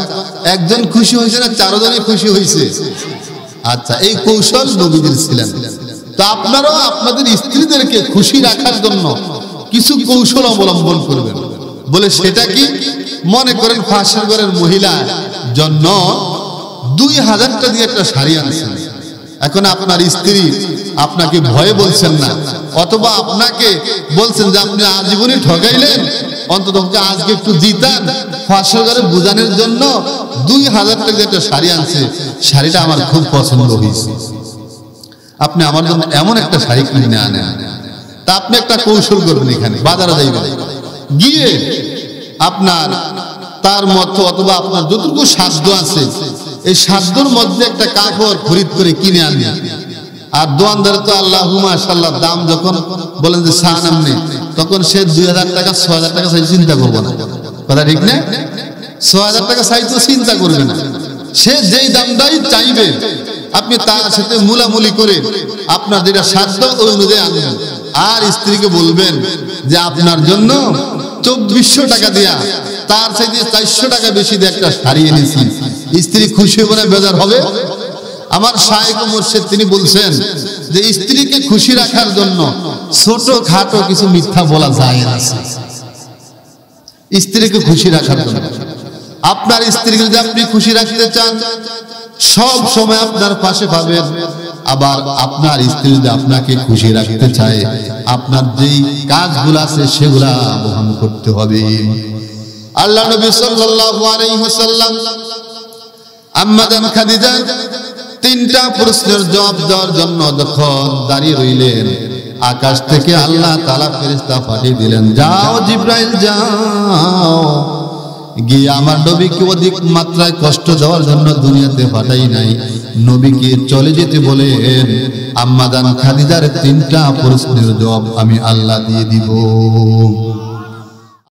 একজন খুশি হয়েছে না চারজনই খুশি হয়েছে? আচ্ছা, এই কৌশল নবীজির ছিলেন। তো আপনারাও আপনাদের স্ত্রীদেরকে খুশি রাখার জন্য কিছু কৌশল অবলম্বন করবেন। বলে সেটা কি? মনে করেন ফাঁসের ঘরের মহিলার জন্য 2000 টাকা দিয়ে একটা শাড়ি আনছেন। এখন আপনার স্ত্রী আপনাকে ভয়ে বলছেন না, অথবা আপনাকে বলছেন যে আপনি আজীবনই ঠকাইলেন, অন্তত আজকে একটু দিতেন, ফাঁসের ঘরে বোঝানোর জন্য 2000 টাকা দিয়ে একটা শাড়ি আনছে, শাড়িটা আমার খুব পছন্দ হয়েছে, আপনি আমার জন্য এমন একটা শাড়ি কিনে আনেন। তা আপনি একটা কৌশল করবেন, এখানে বাজারে যাইবেন, গিয়ে আপনার তার মতো অথবা আপনার যতটুকু সাধ্য আছে এই সাধ্যর মধ্যে একটা কাপড় খরিদ করে কিনে আনবেন। আর দোকানদার তো আল্লাহু মাশাআল্লাহ দাম যখন বলেন যে সান আমনে, তখন সে 2000 টাকা 6000 টাকা চাই চিন্তা করবে না। কথা ঠিক না? 6000 টাকা চাইতো চিন্তা করবে না, সে যেই দামটাই চাইবে আপনি তার সাথে মুলামুলি করে আপনার যেটা সাধ্য ওই অনুযায়ী আনবেন। আর স্ত্রীকে বলবেন যে আপনার জন্য 2400 টাকা দিয়া তার চাইতে 400 টাকা বেশি দিয়ে একটা শাড়ি এনেছি। স্ত্রী খুশি হবে না বেজার হবে? আমার শায়েখ মুর্শিদ তিনি বলছেন যে স্ত্রীকে খুশি রাখার জন্য ছোট খাটো কিছু মিথ্যা বলা যায় না। স্ত্রীকে খুশি রাখার জন্য আপনার স্ত্রীকে যদি আপনি খুশি রাখতে চান, সব সময় আপনার পাশে পাবেন। আবার আপনার স্ত্রী যদি আপনাকে খুশি রাখতে চায়, আপনার যেই কাজগুলো আছে সেগুলা বহন করতে হবে। আল্লাহ নবী সাল্লাল্লাহু আলাইহি ওয়াসাল্লাম আম্মা জান খাদিজা 3টা প্রশ্নের জবাব দেওয়ার জন্য যখন দাঁড়িয়ে রইলেন, আকাশ থেকে আল্লাহ তাআলা ফেরেশতা পাঠিয়ে দিলেন, যাও জিবরাইল যাও, গিয়ে আমার নবীকে অধিক মাত্রায় কষ্ট দেওয়ার জন্য দুনিয়াতে পাঠাই নাই, নবীকে চলে যেতে বলেন, আম্মা জান খাদিজার 3টা প্রশ্নের জবাব আমি আল্লাহ দিয়ে দিব।